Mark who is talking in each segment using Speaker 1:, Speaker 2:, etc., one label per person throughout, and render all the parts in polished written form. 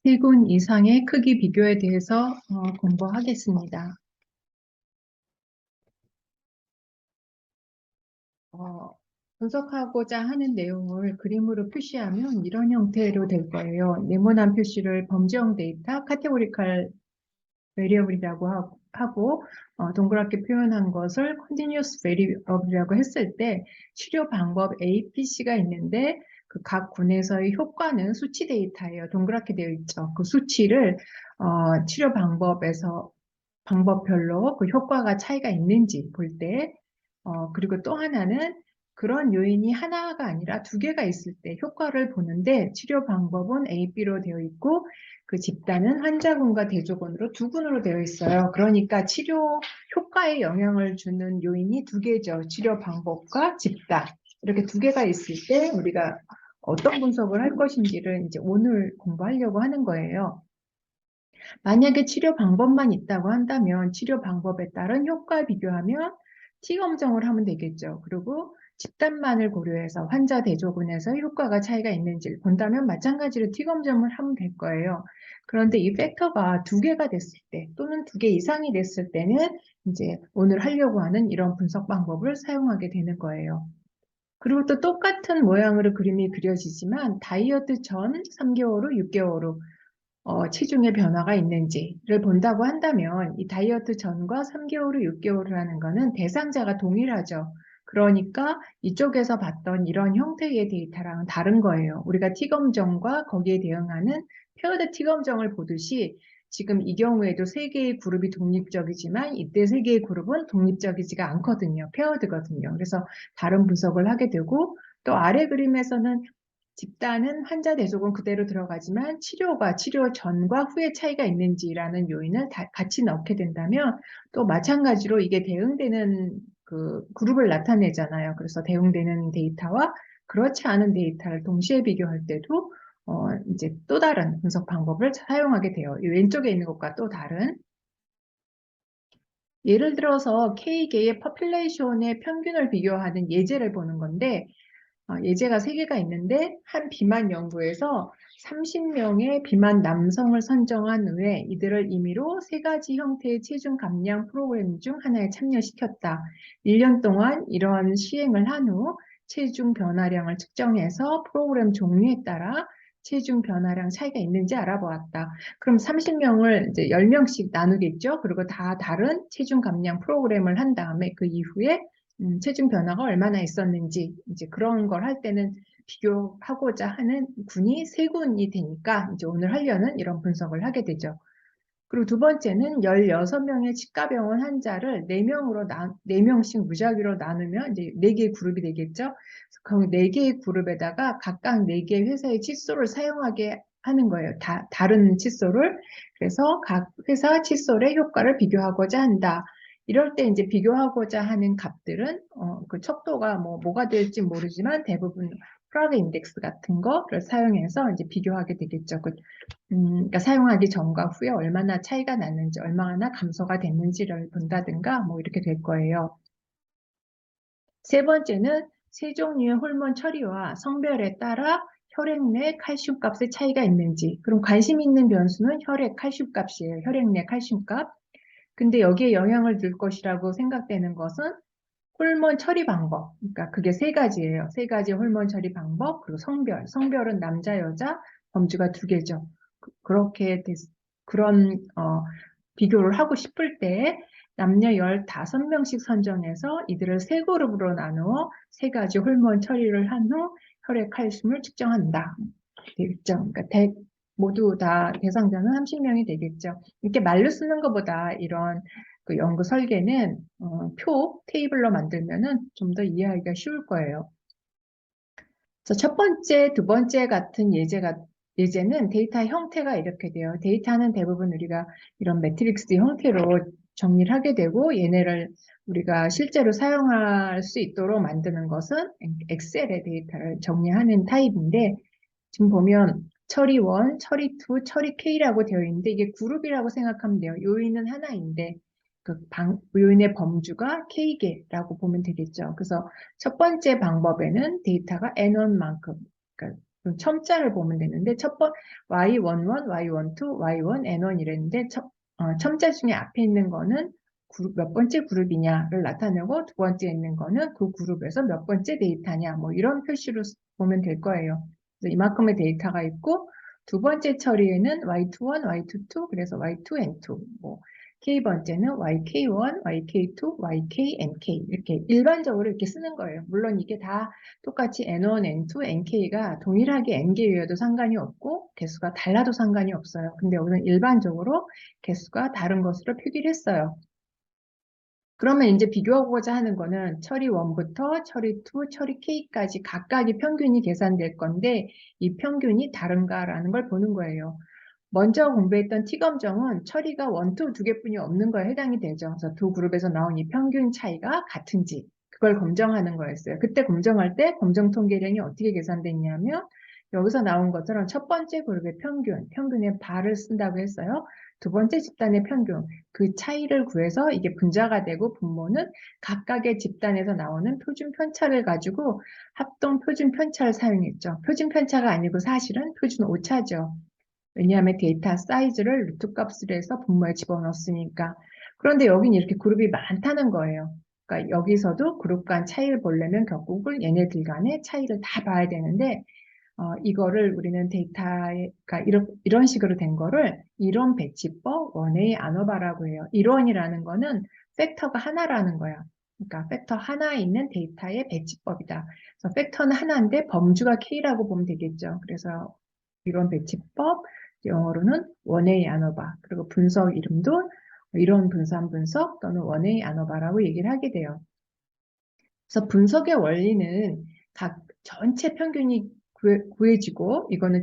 Speaker 1: 세군 이상의 크기 비교에 대해서 공부하겠습니다. 어, 분석하고자 하는 내용을 그림으로 표시하면 이런 형태로 될 거예요. 네모난 표시를 범주형 데이터, 카테고리칼 베리어블이라고 하고 동그랗게 표현한 것을 컨티뉴어스 베리어블이라고 했을 때 치료 방법 A, B, C가 있는데 그 각 군에서의 효과는 수치 데이터예요. 동그랗게 되어 있죠. 그 수치를 치료 방법별로 그 효과가 차이가 있는지 볼 때, 그리고 또 하나는 그런 요인이 하나가 아니라 두 개가 있을 때 효과를 보는데 치료 방법은 A, B로 되어 있고 그 집단은 환자군과 대조군으로 두 군으로 되어 있어요. 그러니까 치료 효과에 영향을 주는 요인이 두 개죠. 치료 방법과 집단. 이렇게 두 개가 있을 때 우리가 어떤 분석을 할 것인지를 이제 오늘 공부하려고 하는 거예요. 만약에 치료 방법만 있다고 한다면 치료 방법에 따른 효과 비교하면 T검정을 하면 되겠죠. 그리고 집단만을 고려해서 환자 대조군에서 효과가 차이가 있는지를 본다면 마찬가지로 T검정을 하면 될 거예요. 그런데 이 팩터가 두 개가 됐을 때 또는 두 개 이상이 됐을 때는 이제 오늘 하려고 하는 이런 분석 방법을 사용하게 되는 거예요. 그리고 또 똑같은 모양으로 그림이 그려지지만 다이어트 전 3개월 후, 6개월 후 체중의 변화가 있는지를 본다고 한다면 이 다이어트 전과 3개월 후, 6개월 후라는 거는 대상자가 동일하죠. 그러니까 이쪽에서 봤던 이런 형태의 데이터랑은 다른 거예요. 우리가 T검정과 거기에 대응하는 페어드 T검정을 보듯이 지금 이 경우에도 세 개의 그룹이 독립적이지만 이때 세 개의 그룹은 독립적이지가 않거든요. 페어드거든요. 그래서 다른 분석을 하게 되고 또 아래 그림에서는 집단은 환자 대조군 그대로 들어가지만 치료 전과 후의 차이가 있는지라는 요인을 같이 넣게 된다면 또 마찬가지로 이게 대응되는 그 그룹을 나타내잖아요. 그래서 대응되는 데이터와 그렇지 않은 데이터를 동시에 비교할 때도 이제 또 다른 분석 방법을 사용하게 돼요. 이 왼쪽에 있는 것과 또 다른. 예를 들어서 K개의 퍼퓰레이션의 평균을 비교하는 예제를 보는 건데 예제가 3개가 있는데 한 비만 연구에서 30명의 비만 남성을 선정한 후에 이들을 임의로 3가지 형태의 체중 감량 프로그램 중 하나에 참여시켰다. 1년 동안 이러한 시행을 한 후 체중 변화량을 측정해서 프로그램 종류에 따라 체중 변화량 차이가 있는지 알아보았다. 그럼 30명을 이제 10명씩 나누겠죠. 그리고 다 다른 체중 감량 프로그램을 한 다음에 그 이후에 체중 변화가 얼마나 있었는지 이제 그런 걸 할 때는 비교하고자 하는 군이 세 군이 되니까 이제 오늘 하려는 이런 분석을 하게 되죠. 그리고 두 번째는 16명의 치과병원 환자를 4명씩 무작위로 나누면 이제 4개의 그룹이 되겠죠. 그 4개의 그룹에다가 각각 4개의 회사의 칫솔을 사용하게 하는 거예요. 다른 칫솔을. 그래서 각 회사 칫솔의 효과를 비교하고자 한다. 이럴 때 이제 비교하고자 하는 값들은 그 척도가 뭐가 될지 모르지만 대부분 프라그 인덱스 같은 거를 사용해서 이제 비교하게 되겠죠. 그러니까 사용하기 전과 후에 얼마나 차이가 났는지, 얼마나 감소가 됐는지를 본다든가 뭐 이렇게 될 거예요. 세 번째는 세 종류의 호르몬 처리와 성별에 따라 혈액 내 칼슘 값의 차이가 있는지. 그럼 관심 있는 변수는 혈액 칼슘 값이에요. 혈액 내 칼슘 값. 근데 여기에 영향을 줄 것이라고 생각되는 것은 호르몬 처리 방법. 그러니까 그게 3가지예요. 3가지 호르몬 처리 방법, 그리고 성별. 성별은 남자, 여자, 범주가 2개죠. 그렇게 그런 비교를 하고 싶을 때 남녀 15명씩 선정해서 이들을 3그룹으로 나누어 3가지 호르몬 처리를 한 후 혈액 칼슘을 측정한다. 되겠죠. 그러니까 모두 다 대상자는 30명이 되겠죠. 이렇게 말로 쓰는 것보다 이런 그 연구 설계는 테이블로 만들면은 좀 더 이해하기가 쉬울 거예요. 그래서 첫 번째, 두 번째 같은 예제는 데이터 형태가 이렇게 돼요. 데이터는 대부분 우리가 이런 매트릭스 형태로 정리를 하게 되고 얘네를 우리가 실제로 사용할 수 있도록 만드는 것은 엑셀의 데이터를 정리하는 타입인데 지금 보면 처리 1, 처리 2, 처리 K라고 되어 있는데 이게 그룹이라고 생각하면 돼요. 요인은 하나인데 요인의 범주가 K개라고 보면 되겠죠. 그래서 첫 번째 방법에는 데이터가 N1만큼, 그러니까 첨자를 보면 되는데 y11, y12, y1, n1 이랬는데 첨자 중에 앞에 있는 거는 몇 번째 그룹이냐를 나타내고 두 번째 있는 거는 그 그룹에서 몇 번째 데이터냐 뭐 이런 표시로 보면 될 거예요. 그래서 이만큼의 데이터가 있고 두 번째 처리에는 y21, y22 그래서 y2n2 뭐 K번째는 YK1, YK2, YKNK 이렇게 일반적으로 이렇게 쓰는 거예요. 물론 이게 다 똑같이 N1, N2, NK가 동일하게 N개여도 상관이 없고 개수가 달라도 상관이 없어요. 근데 여기는 일반적으로 개수가 다른 것으로 표기를 했어요. 그러면 이제 비교하고자 하는 거는 처리 1부터 처리 2, 처리 K까지 각각의 평균이 계산될 건데 이 평균이 다른가라는 걸 보는 거예요. 먼저 공부했던 T검정은 처리가 1, 2, 두 개뿐이 없는 거에 해당이 되죠. 그래서 두 그룹에서 나온 이 평균 차이가 같은지 그걸 검정하는 거였어요. 그때 검정할 때 검정 통계량이 어떻게 계산됐냐면 여기서 나온 것처럼 첫 번째 그룹의 평균의 bar를 쓴다고 했어요. 두 번째 집단의 평균, 그 차이를 구해서 이게 분자가 되고 분모는 각각의 집단에서 나오는 표준 편차를 가지고 합동 표준 편차를 사용했죠. 표준 편차가 아니고 사실은 표준 오차죠. 왜냐하면 데이터 사이즈를 루트 값으로 해서 분모에 집어넣었으니까. 그런데 여긴 이렇게 그룹이 많다는 거예요. 그러니까 여기서도 그룹 간 차이를 보려면 결국은 얘네들 간의 차이를 다 봐야 되는데 이거를 우리는 데이터가 이런 식으로 된 거를 이론 배치법 원웨이 아노바라고 해요. 이론이라는 거는 팩터가 하나라는 거야. 그러니까 팩터 하나에 있는 데이터의 배치법이다. 그래서 팩터는 하나인데 범주가 K라고 보면 되겠죠. 그래서 이론 배치법, 영어로는 원웨이 아노바, 그리고 분석 이름도 이론 분산 분석 또는 원웨이 아노바라고 얘기를 하게 돼요. 그래서 분석의 원리는 각 전체 평균이 구해지고 이거는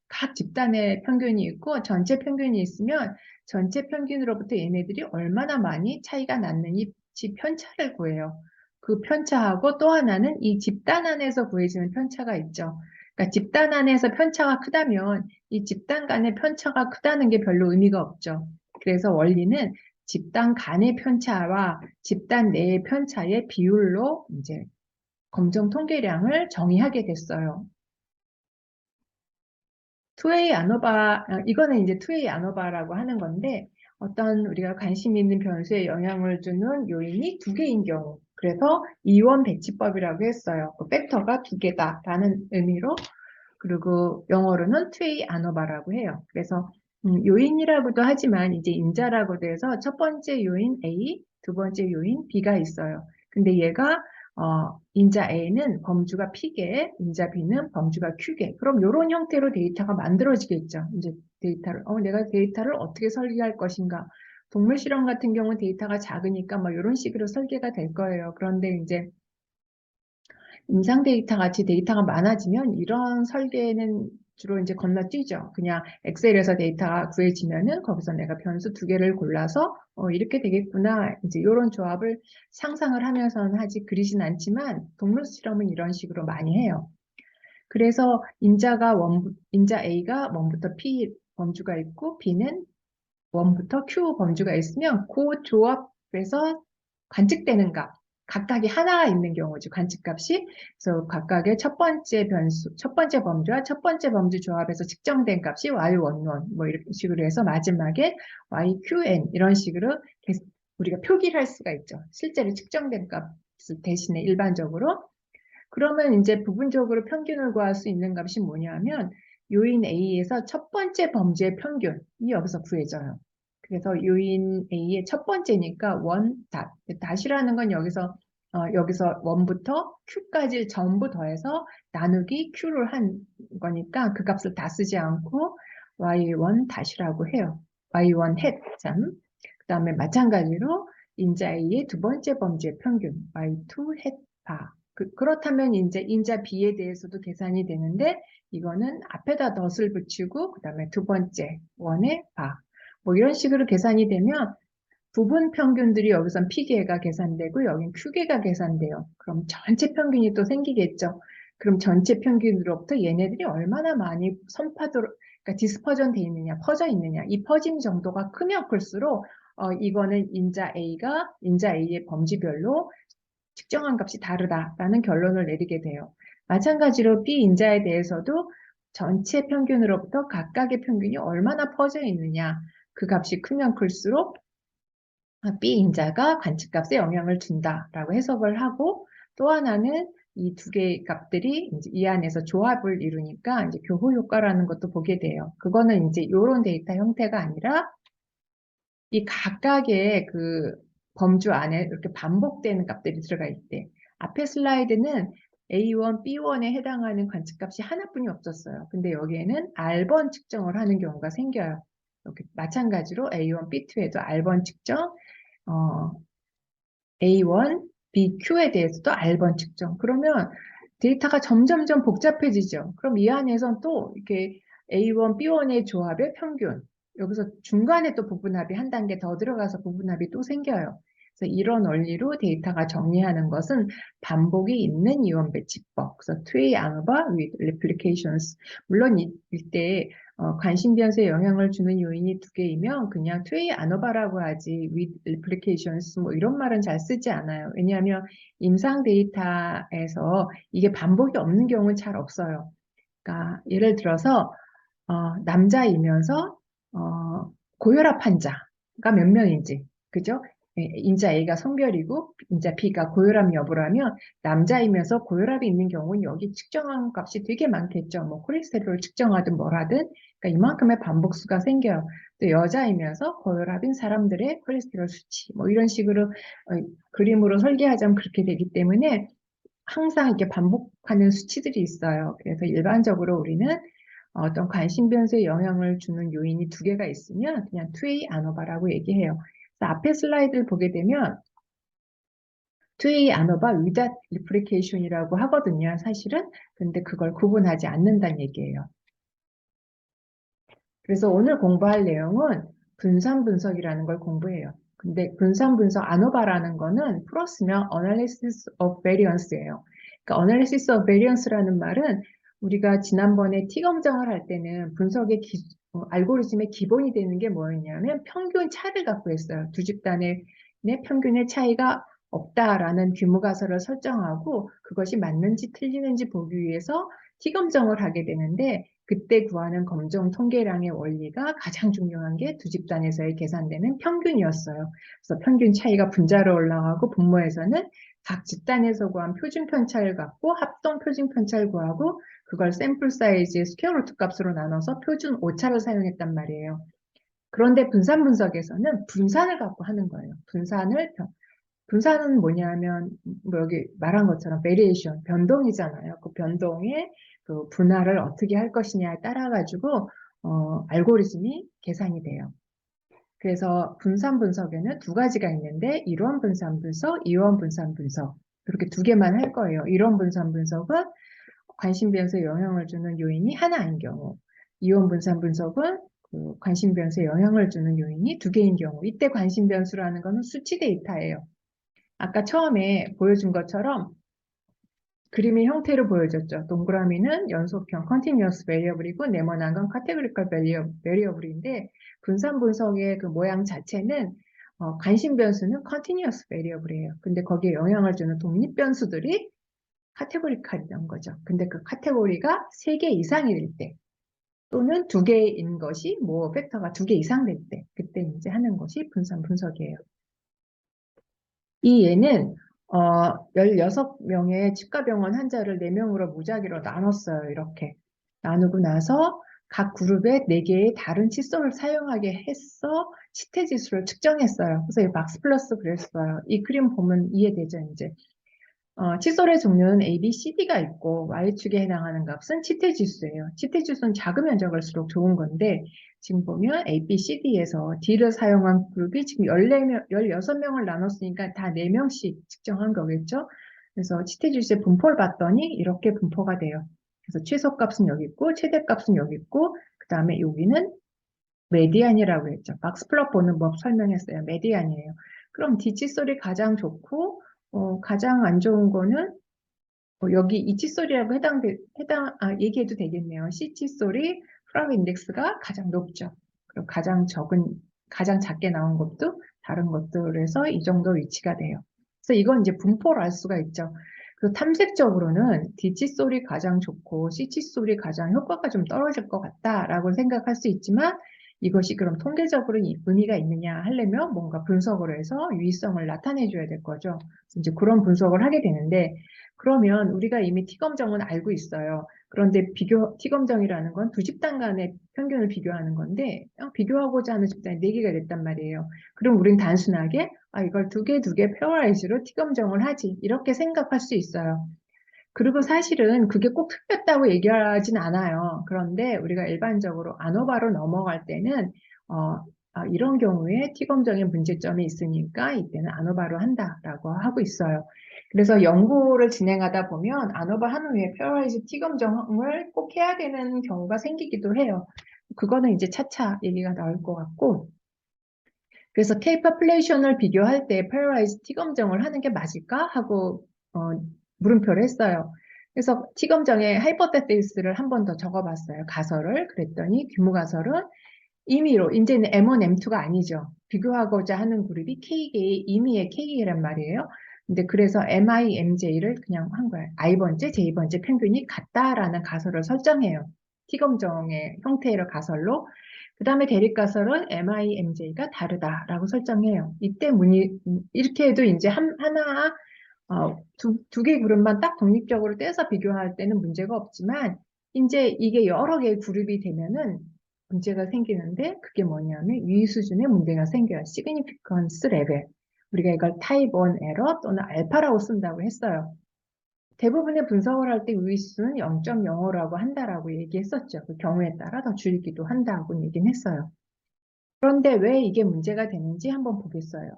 Speaker 1: 각 집단의 평균이 있고 전체 평균이 있으면 전체 평균으로부터 얘네들이 얼마나 많이 차이가 났는지 편차를 구해요. 그 편차하고 또 하나는 이 집단 안에서 구해지는 편차가 있죠. 그러니까 집단 안에서 편차가 크다면 이 집단 간의 편차가 크다는 게 별로 의미가 없죠. 그래서 원리는 집단 간의 편차와 집단 내의 편차의 비율로 이제 검정 통계량을 정의하게 됐어요. 투웨이 아노바, 이거는 이제 투웨이 아노바라고 하는 건데 어떤 우리가 관심 있는 변수에 영향을 주는 요인이 두 개인 경우 그래서 이원 배치법이라고 했어요. 그 팩터가 두 개다라는 의미로 그리고 영어로는 투웨이 아노바라고 해요. 그래서 요인이라고도 하지만 이제 인자라고도 해서 첫 번째 요인 A, 두 번째 요인 B가 있어요. 근데 얘가 인자 A는 범주가 P개, 인자 B는 범주가 Q개. 그럼 이런 형태로 데이터가 만들어지겠죠. 이제 내가 데이터를 어떻게 설계할 것인가. 동물 실험 같은 경우 데이터가 작으니까 뭐 이런 식으로 설계가 될 거예요. 그런데 이제 임상 데이터 같이 데이터가 많아지면 이런 설계는 주로 이제 건너뛰죠. 그냥 엑셀에서 데이터가 구해지면은 거기서 내가 변수 두 개를 골라서 이렇게 되겠구나. 이제 이런 조합을 상상을 하면서는 하지 그리진 않지만 동물 실험은 이런 식으로 많이 해요. 그래서 인자 A가 1부터 P 범주가 있고 B는 1부터 Q 범주가 있으면 그 조합에서 관측되는 값, 각각이 하나가 있는 경우죠. 관측값이. 그래서 각각의 첫 번째 범주와 첫 번째 범주 조합에서 측정된 값이 y11, 뭐 이런 식으로 해서 마지막에 yqn 이런 식으로 우리가 표기를 할 수가 있죠. 실제로 측정된 값 대신에 일반적으로. 그러면 이제 부분적으로 평균을 구할 수 있는 값이 뭐냐면 요인 A에서 첫 번째 범주의 평균이 여기서 구해져요. 그래서 요인 A의 첫 번째니까 원 닷. 닷이라는 건 여기서 1부터 Q까지 전부 더해서 나누기 Q를 한 거니까 그 값을 다 쓰지 않고 Y1 닷이라고 해요. Y1 햇 참. 그 다음에 마찬가지로 인자 A의 두 번째 범주의 평균 Y2 햇 바. 그렇다면 이제 인자 B에 대해서도 계산이 되는데 이거는 앞에다 덫을 붙이고 그 다음에 두 번째 원의 바. 뭐 이런 식으로 계산이 되면 부분 평균들이 여기선 P개가 계산되고 여긴 Q개가 계산돼요. 그럼 전체 평균이 또 생기겠죠. 그럼 전체 평균으로부터 얘네들이 얼마나 많이 그러니까 디스퍼전 돼 있느냐, 퍼져 있느냐. 이 퍼짐 정도가 크면 클수록 이거는 인자 A의 범주별로 측정한 값이 다르다라는 결론을 내리게 돼요. 마찬가지로 B인자에 대해서도 전체 평균으로부터 각각의 평균이 얼마나 퍼져 있느냐, 그 값이 크면 클수록 B인자가 관측값에 영향을 준다라고 해석을 하고, 또 하나는 이 두 개의 값들이 이제 이 안에서 조합을 이루니까 이제 교호 효과라는 것도 보게 돼요. 그거는 이제 이런 데이터 형태가 아니라 이 각각의 그 범주 안에 이렇게 반복되는 값들이 들어가 있대. 앞에 슬라이드는 A1, B1에 해당하는 관측값이 하나뿐이 없었어요. 근데 여기에는 R번 측정을 하는 경우가 생겨요. 이렇게 마찬가지로 A1, B2에도 R번 측정, 어, A1, BQ에 대해서도 R번 측정. 그러면 데이터가 점점점 복잡해지죠. 그럼 이 안에선 또 이렇게 A1, B1의 조합의 평균, 여기서 중간에 또 부분합이 한 단계 더 들어가서 부분합이 또 생겨요. 그래서 이런 원리로 데이터가 정리하는 것은 반복이 있는 이원 배치법. 그래서 트웨이 아노바 with replications. 물론 이때 관심 변수에 영향을 주는 요인이 두 개이면 그냥 트웨이 아노바라고 하지 with replications 뭐 이런 말은 잘 쓰지 않아요. 왜냐하면 임상 데이터에서 이게 반복이 없는 경우는 잘 없어요. 그러니까 예를 들어서 남자이면서 고혈압 환자가 몇 명인지, 그죠? 인자 A가 성별이고 인자 B가 고혈압 여부라면 남자이면서 고혈압이 있는 경우는 여기 측정한 값이 되게 많겠죠. 뭐 콜레스테롤 측정하든 뭘 하든 그러니까 이만큼의 반복수가 생겨요. 또 여자이면서 고혈압인 사람들의 콜레스테롤 수치 뭐 이런 식으로 그림으로 설계하자면 그렇게 되기 때문에 항상 이렇게 반복하는 수치들이 있어요. 그래서 일반적으로 우리는 어떤 관심 변수에 영향을 주는 요인이 두 개가 있으면 그냥 투웨이 아노바라고 얘기해요. 그래서 앞에 슬라이드를 보게 되면 투웨이 아노바 without replication이라고 하거든요. 사실은. 근데 그걸 구분하지 않는다는 얘기예요. 그래서 오늘 공부할 내용은 분산 분석이라는 걸 공부해요. 근데 분산 분석 아노바라는 거는 풀었으면 analysis of variance예요. 그러니까 analysis of variance라는 말은 우리가 지난번에 T 검정을 할 때는 분석의 알고리즘의 기본이 되는 게 뭐였냐면 평균 차를 갖고 했어요. 두 집단의 평균의 차이가 없다라는 규모가설을 설정하고 그것이 맞는지 틀리는지 보기 위해서 T 검정을 하게 되는데 그때 구하는 검정 통계량의 원리가 가장 중요한 게 두 집단에서의 계산되는 평균이었어요. 그래서 평균 차이가 분자로 올라가고 분모에서는 각 집단에서 구한 표준 편차를 갖고 합동 표준 편차를 구하고 그걸 샘플 사이즈의 스퀘어 루트 값으로 나눠서 표준 오차를 사용했단 말이에요. 그런데 분산 분석에서는 분산을 갖고 하는 거예요. 분산은 뭐냐면 뭐 여기 말한 것처럼 베리에이션, 변동이잖아요. 그 변동의 그 분할을 어떻게 할 것이냐에 따라 가지고 알고리즘이 계산이 돼요. 그래서 분산 분석에는 두 가지가 있는데 이론 분산 분석, 이원 분산 분석 그렇게 두 개만 할 거예요. 이론 분산 분석은 관심 변수에 영향을 주는 요인이 하나인 경우, 이원 분산 분석은 그 관심 변수에 영향을 주는 요인이 두 개인 경우, 이때 관심 변수라는 것은 수치 데이터예요. 아까 처음에 보여준 것처럼 그림의 형태로 보여줬죠. 동그라미는 연속형 continuous variable이고 네모난 건 categorical variable인데 분산 분석의 그 모양 자체는 관심 변수는 continuous variable이에요. 근데 거기에 영향을 주는 독립 변수들이 카테고리칼이란 거죠. 근데 그 카테고리가 3개 이상이 될 때, 또는 2개인 것이 뭐 팩터가 2개 이상 될 때, 그때 이제 하는 것이 분산 분석이에요. 이 예는 16명의 치과병원 환자를 4명으로 무작위로 나눴어요. 이렇게 나누고 나서 각 그룹에 4개의 다른 칫솔을 사용하게 해서 치태 지수를 측정했어요. 그래서 이 박스 플러스 그랬어요. 이 그림 보면 이해되죠, 이제. 칫솔의 종류는 A, B, C, D가 있고 Y축에 해당하는 값은 치태지수예요. 치태지수는 작으면 적을수록 좋은 건데 지금 보면 A, B, C, D에서 D를 사용한 그룹이 지금 16명을 나눴으니까 다 4명씩 측정한 거겠죠. 그래서 치태지수의 분포를 봤더니 이렇게 분포가 돼요. 그래서 최소값은 여기 있고 최대값은 여기 있고 그 다음에 여기는 메디안이라고 했죠. 박스 플롯 보는 법 설명했어요. 메디안이에요. 그럼 D 칫솔이 가장 좋고 가장 안 좋은 거는 여기 이 칫솔이라고 얘기해도 되겠네요. C 칫솔이 프라우 인덱스가 가장 높죠. 그리고 가장 작게 나온 것도 다른 것들에서 이 정도 위치가 돼요. 그래서 이건 이제 분포를 알 수가 있죠. 그래서 탐색적으로는 D 칫솔이 가장 좋고 C 칫솔이 가장 효과가 좀 떨어질 것 같다라고 생각할 수 있지만 이것이 그럼 통계적으로 의미가 있느냐 하려면 뭔가 분석을 해서 유의성을 나타내줘야 될 거죠. 이제 그런 분석을 하게 되는데 그러면 우리가 이미 T검정은 알고 있어요. 그런데 T검정이라는 건 두 집단 간의 평균을 비교하는 건데 비교하고자 하는 집단이 4개가 됐단 말이에요. 그럼 우린 단순하게 이걸 두 개 페어라이즈로 T검정을 하지 이렇게 생각할 수 있어요. 그리고 사실은 그게 꼭 틀렸다고 얘기하진 않아요. 그런데 우리가 일반적으로 아노바로 넘어갈 때는 이런 경우에 T검정에 문제점이 있으니까 이때는 아노바로 한다라고 하고 있어요. 그래서 연구를 진행하다 보면 아노바 한 후에 페어라이즈 T검정을 꼭 해야 되는 경우가 생기기도 해요. 그거는 이제 차차 얘기가 나올 것 같고 그래서 K 퍼플레이션을 비교할 때 페어라이즈 T검정을 하는 게 맞을까 하고 물음표를 했어요. 그래서 T검정에 하이포테시스를 한 번 더 적어봤어요. 가설을. 그랬더니 규모 가설은 임의로 이제는 M1, M2가 아니죠. 비교하고자 하는 그룹이 K계의 임의의 K계란 말이에요. 근데 그래서 MI, MJ를 그냥 한 거예요. I번째, J번째 평균이 같다라는 가설을 설정해요. T검정의 형태의 가설로. 그 다음에 대립가설은 MI, MJ가 다르다라고 설정해요. 이때 이렇게 해도 이제 하나, 두 개 그룹만 딱 독립적으로 떼서 비교할 때는 문제가 없지만, 이제 이게 여러 개의 그룹이 되면은 문제가 생기는데, 그게 뭐냐면 유의 수준의 문제가 생겨요. 시그니피컨스 레벨. 우리가 이걸 타입 1 에러 또는 알파라고 쓴다고 했어요. 대부분의 분석을 할 때 유의수는 0.05라고 한다라고 얘기했었죠. 그 경우에 따라 더 줄이기도 한다고 얘기는 했어요. 그런데 왜 이게 문제가 되는지 한번 보겠어요.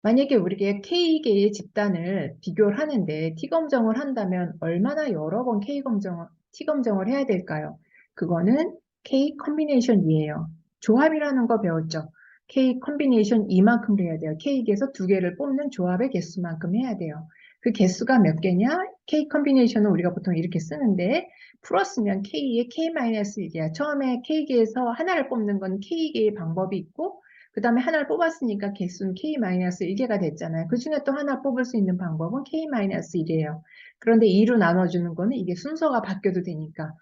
Speaker 1: 만약에 우리가 K개의 집단을 비교를 하는데 T검정을 한다면 얼마나 여러 번 T검정을 해야 될까요? 그거는 K 컨비네이션이에요. 조합이라는 거 배웠죠. K 컨비네이션 2만큼 해야 돼요. K에서 두 개를 뽑는 조합의 개수만큼 해야 돼요. 그 개수가 몇 개냐? K 컨비네이션은 우리가 보통 이렇게 쓰는데 풀었으면 K의 K-1이야. 처음에 K개에서 하나를 뽑는 건 K개의 방법이 있고 그 다음에 하나를 뽑았으니까 개수는 K-1개가 됐잖아요. 그 중에 또 하나 뽑을 수 있는 방법은 K-1이에요. 그런데 2로 나눠주는 거는 이게 순서가 바뀌어도 되니까.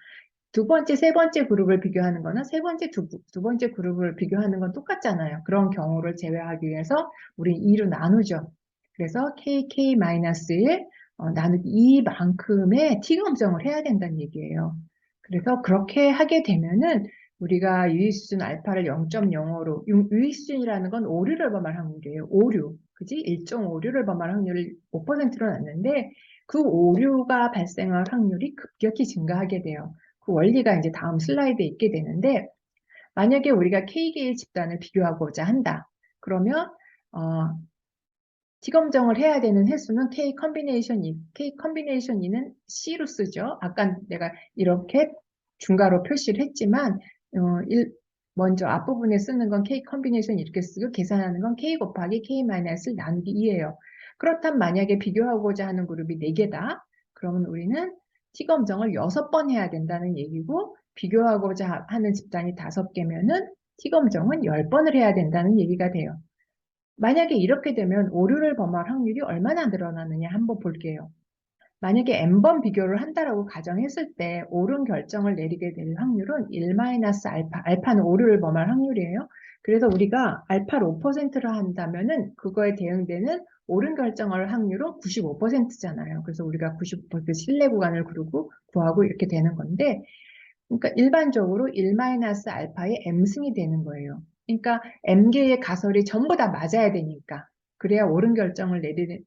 Speaker 1: 두 번째, 세 번째 그룹을 비교하는 거는 세 번째, 두 번째 그룹을 비교하는 건 똑같잖아요. 그런 경우를 제외하기 위해서 우리 2로 나누죠. 그래서 KK-1 나누기 2만큼의 T검정을 해야 된다는 얘기예요. 그래서 그렇게 하게 되면은 우리가 유의수준 알파를 0.05로 유의수준이라는 건 오류를 범할 확률이에요. 오류. 그지? 일종 오류를 범할 확률을 5%로 놨는데 그 오류가 발생할 확률이 급격히 증가하게 돼요. 그 원리가 이제 다음 슬라이드에 있게 되는데 만약에 우리가 K개의 집단을 비교하고자 한다. 그러면 T검정을 해야 되는 횟수는 K 컨비네이션 2는 C로 쓰죠. 아까 내가 이렇게 중괄호 표시를 했지만 먼저 앞부분에 쓰는 건 K 컨비네이션 이렇게 쓰고 계산하는 건 K 곱하기 K 마이너스 나누기 2예요. 그렇다면 만약에 비교하고자 하는 그룹이 4개다. 그러면 우리는 T검정을 6번 해야 된다는 얘기고 비교하고자 하는 집단이 5개면은 T검정은 10번을 해야 된다는 얘기가 돼요. 만약에 이렇게 되면 오류를 범할 확률이 얼마나 늘어나느냐 한번 볼게요. 만약에 n번 비교를 한다라고 가정했을 때 옳은 결정을 내리게 될 확률은 1-알파, 알파는 오류를 범할 확률이에요. 그래서 우리가 알파를 5%를 한다면은 그거에 대응되는 옳은 결정을 확률은 95%잖아요. 그래서 우리가 95% 신뢰 구간을 구하고 이렇게 되는 건데 그러니까 일반적으로 1-알파의 m승이 되는 거예요. 그러니까 m개의 가설이 전부 다 맞아야 되니까 그래야 옳은 결정을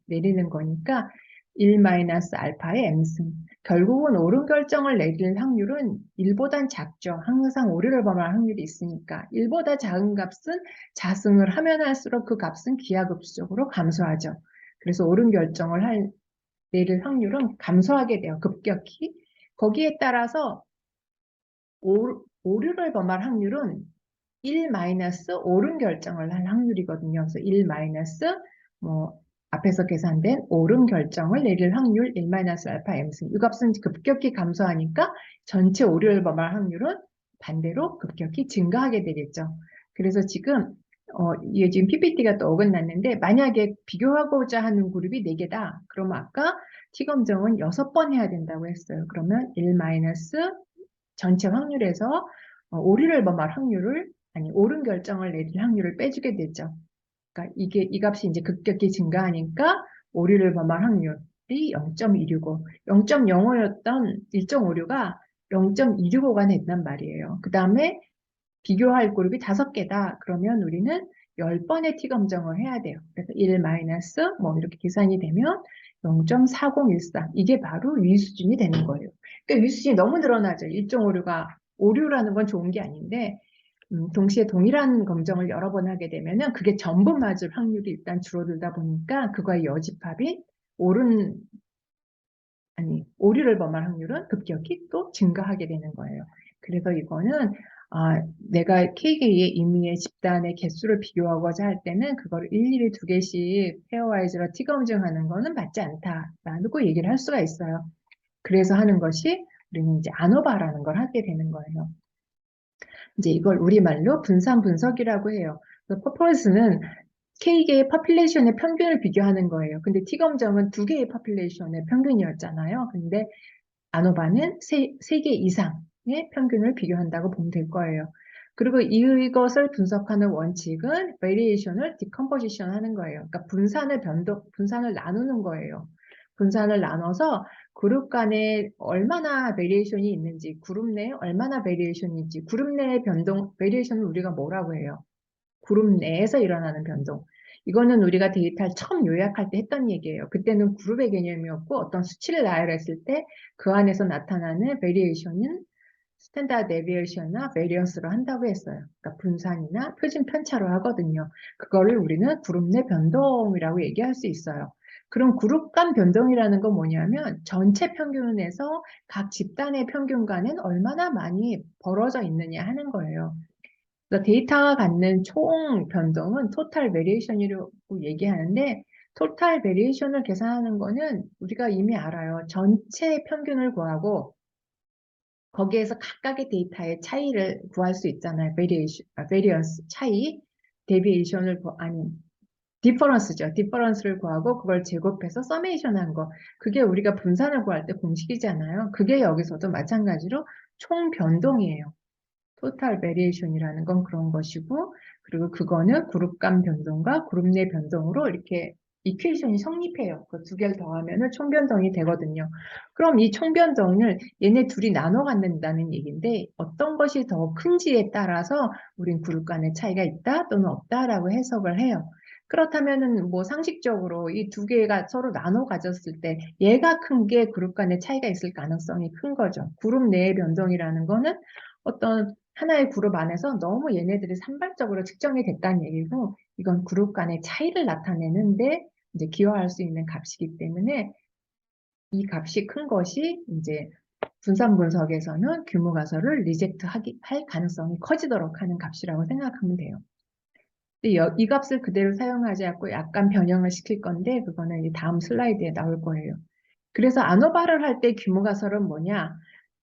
Speaker 1: 내리는 거니까 1-알파의 m승. 결국은 옳은 결정을 내릴 확률은 1보단 작죠. 항상 오류를 범할 확률이 있으니까 1보다 작은 값은 자승을 하면 할수록 그 값은 기하급수적으로 감소하죠. 그래서 옳은 결정을 내릴 확률은 감소하게 돼요. 급격히. 거기에 따라서 오류를 범할 확률은 1 옳은 결정을 할 확률이거든요. 그래서 1 앞에서 계산된 옳은 결정을 내릴 확률 1-알파 m승. 이 값은 급격히 감소하니까 전체 오류를 범할 확률은 반대로 급격히 증가하게 되겠죠. 그래서 지금 이게 지금 PPT가 또 어긋났는데, 만약에 비교하고자 하는 그룹이 4개다. 그러면 아까 T검정은 6번 해야 된다고 했어요. 그러면 1 마이너스 전체 확률에서 오류를 범할 확률을, 아니, 옳은 결정을 내릴 확률을 빼주게 되죠. 그러니까 이 값이 이제 급격히 증가하니까 오류를 범할 확률이 0.265, 0.05였던 1.56가 0.265가 된단 말이에요. 그 다음에 비교할 그룹이 5개다. 그러면 우리는 10번의 T검정을 해야 돼요. 그래서 1 마이너스 뭐 이렇게 계산이 되면 0.4014. 이게 바로 위수준이 되는 거예요. 그러니까 위수준이 너무 늘어나죠. 1.56가 오류라는 건 좋은 게 아닌데 동시에 동일한 검정을 여러 번 하게 되면은 그게 전부 맞을 확률이 일단 줄어들다 보니까 그거의 여집합이 옳은 오류를 범할 확률은 급격히 또 증가하게 되는 거예요. 그래서 이거는 내가 KK의 임의의 집단의 개수를 비교하고자 할 때는 그걸 일일이 2개씩 페어와이즈로 T검증하는 거는 맞지 않다라고 얘기를 할 수가 있어요. 그래서 하는 것이 우리는 이제 아노바라는 걸 하게 되는 거예요. 이제 이걸 우리말로 분산 분석이라고 해요. 퍼포먼스는 K개의 퍼퓰레이션의 평균을 비교하는 거예요. 근데 T검정은 2개의 퍼퓰레이션의 평균이었잖아요. 근데 아노바는 3개 이상의 평균을 비교한다고 보면 될 거예요. 그리고 이것을 분석하는 원칙은 variation을 decomposition 하는 거예요. 그러니까 분산을 나누는 거예요. 분산을 나눠서 그룹 간에 얼마나 베리에이션이 있는지, 그룹 내에 얼마나 베리에이션이 있는지, 그룹 내의 베리에이션을 우리가 뭐라고 해요? 그룹 내에서 일어나는 변동. 이거는 우리가 데이터를 처음 요약할 때 했던 얘기예요. 그때는 그룹의 개념이었고 어떤 수치를 나열했을 때 그 안에서 나타나는 베리에이션은 스탠다드 데비에이션이나 베리언스로 한다고 했어요. 그러니까 분산이나 표준 편차로 하거든요. 그거를 우리는 그룹 내 변동이라고 얘기할 수 있어요. 그럼 그룹 간 변동이라는 건 뭐냐면 전체 평균에서 각 집단의 평균과는 얼마나 많이 벌어져 있느냐 하는 거예요. 그래서 데이터가 갖는 총 변동은 토탈 베리에이션이라고 얘기하는데 토탈 베리에이션을 계산하는 거는 우리가 이미 알아요. 전체 평균을 구하고 거기에서 각각의 데이터의 차이를 구할 수 있잖아요. 베리언스 차이, 데비에이션을 디퍼런스죠. 디퍼런스를 구하고 그걸 제곱해서 서메이션 한 거. 그게 우리가 분산을 구할 때 공식이잖아요. 그게 여기서도 마찬가지로 총 변동이에요. 토탈 베리에이션이라는 건 그런 것이고, 그리고 그거는 그룹 간 변동과 그룹 내 변동으로 이렇게 이퀘이션이 성립해요. 그 2개를 더하면 총변동이 되거든요. 그럼 이 총변동을 얘네 둘이 나눠 갖는다는 얘기인데 어떤 것이 더 큰지에 따라서 우린 그룹 간의 차이가 있다 또는 없다라고 해석을 해요. 그렇다면은 뭐 상식적으로 이 2개가 서로 나눠 가졌을 때 얘가 큰 게 그룹 간의 차이가 있을 가능성이 큰 거죠. 그룹 내의 변동이라는 거는 어떤 하나의 그룹 안에서 너무 얘네들이 산발적으로 측정이 됐다는 얘기고 이건 그룹 간의 차이를 나타내는데 이제 기여할 수 있는 값이기 때문에 이 값이 큰 것이 이제 분산 분석에서는 규모 가설을 리젝트 할 가능성이 커지도록 하는 값이라고 생각하면 돼요. 이 값을 그대로 사용하지 않고 약간 변형을 시킬 건데 그거는 이 다음 슬라이드에 나올 거예요. 그래서 아노바를 할 때 규모 가설은 뭐냐?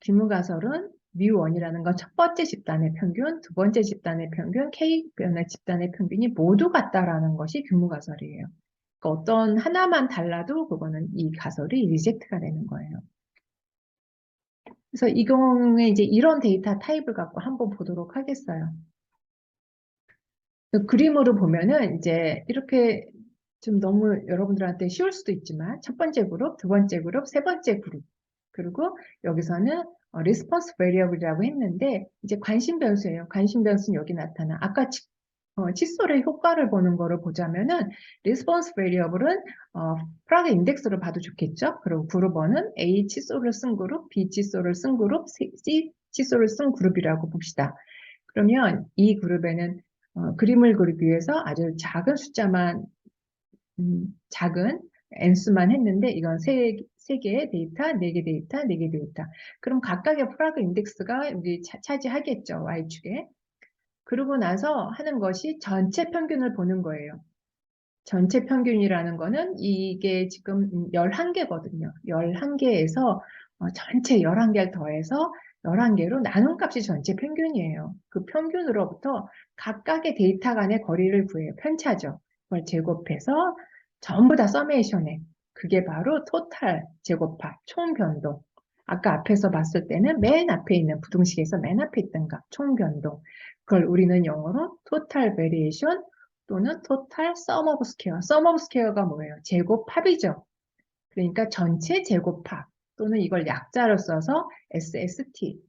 Speaker 1: 규모 가설은 뮤1이라는 건 첫 번째 집단의 평균, 두 번째 집단의 평균, K변의 집단의 평균이 모두 같다라는 것이 규모 가설이에요. 그러니까 어떤 하나만 달라도 그거는 이 가설이 리젝트가 되는 거예요. 그래서 이 경우에 이제 이런 데이터 타입을 갖고 한번 보도록 하겠어요. 그 그림으로 보면은 이제 이렇게 좀 너무 여러분들한테 쉬울 수도 있지만 첫 번째 그룹, 두 번째 그룹, 세 번째 그룹 그리고 여기서는 리스폰스 베리어블이라고 했는데 이제 관심 변수예요. 관심 변수는 여기 나타나. 아까 칫솔의 효과를 보는 거를 보자면은 리스폰스 베리어블은 프라그 인덱스로 봐도 좋겠죠. 그리고 그룹 1은 A 칫솔을 쓴 그룹, B 칫솔을 쓴 그룹, C 칫솔을 쓴 그룹이라고 봅시다. 그러면 이 그룹에는 그림을 그리기 위해서 아주 작은 숫자만 작은 n수만 했는데 이건 세 개의 데이터, 4개 데이터, 4개 데이터. 그럼 각각의 프라그 인덱스가 여기 차지하겠죠. Y축에. 그러고 나서 하는 것이 전체 평균을 보는 거예요. 전체 평균이라는 거는 이게 지금 11개거든요. 11개에서 전체 11개를 더해서 11개로 나눈 값이 전체 평균이에요. 그 평균으로부터 각각의 데이터 간의 거리를 구해요. 편차죠. 그걸 제곱해서 전부 다 서메이션해. 그게 바로 토탈 제곱합, 총 변동. 아까 앞에서 봤을 때는 맨 앞에 있는 부등식에서 맨 앞에 있던 값, 총 변동. 그걸 우리는 영어로 토탈 베리에이션 또는 토탈 썸 오브 스퀘어. 썸 오브 스퀘어가 뭐예요? 제곱합이죠. 그러니까 전체 제곱합 또는 이걸 약자로 써서 SST.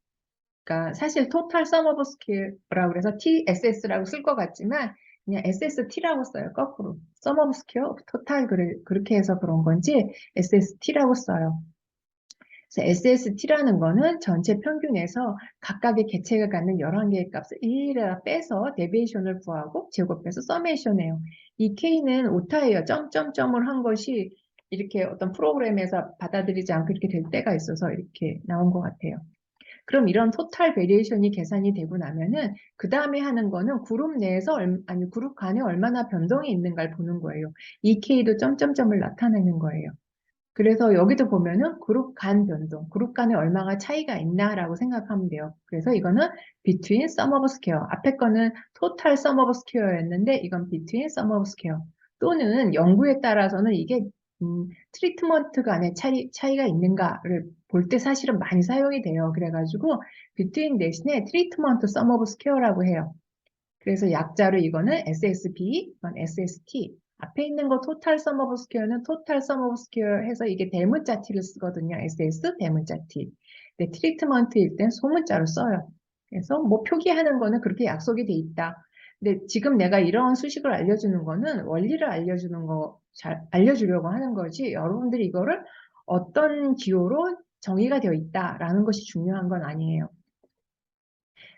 Speaker 1: 그러니까 사실 토탈 썸 오브 스퀘어라고 그래서 TSS라고 쓸 것 같지만 그냥 SST라고 써요. 거꾸로. 썸 오브 스퀘어 토탈 그렇게 해서 그런 건지 SST라고 써요. 그래서 SST라는 거는 전체 평균에서 각각의 개체가 갖는 11개의 값을 일일이 빼서 데비에이션을 구하고 제곱해서 서메이션해요. 이 K는 오타예요. 점점점을 한 것이 이렇게 어떤 프로그램에서 받아들이지 않고 이렇게 될 때가 있어서 이렇게 나온 것 같아요. 그럼 이런 토탈 베리에이션이 계산이 되고 나면은 그 다음에 하는 거는 그룹 내에서 아니 그룹 간에 얼마나 변동이 있는가를 보는 거예요. 이 K도 점점점을 나타내는 거예요. 그래서 여기도 보면은 그룹 간 변동, 그룹 간에 얼마가 차이가 있나라고 생각하면 돼요. 그래서 이거는 between sum of square. 앞에 거는 total sum of square였는데 이건 between sum of square. 또는 연구에 따라서는 이게 트리트먼트 간의 차이가 있는가를 볼 때 사실은 많이 사용이 돼요. 그래가지고 between 대신에 treatment sum of square라고 해요. 그래서 약자로 이거는 SSB, 이건 SST. 앞에 있는 거 토탈 썸 오브 스퀘어는 토탈 썸 오브 스퀘어 해서 이게 대문자 T를 쓰거든요. SS 대문자 T. 근데 트리트먼트일 땐 소문자로 써요. 그래서 뭐 표기하는 거는 그렇게 약속이 돼 있다. 근데 지금 내가 이런 수식을 알려주는 거는 원리를 알려주는 거, 잘 알려주려고 하는 거지. 여러분들이 이거를 어떤 기호로 정의가 되어 있다라는 것이 중요한 건 아니에요.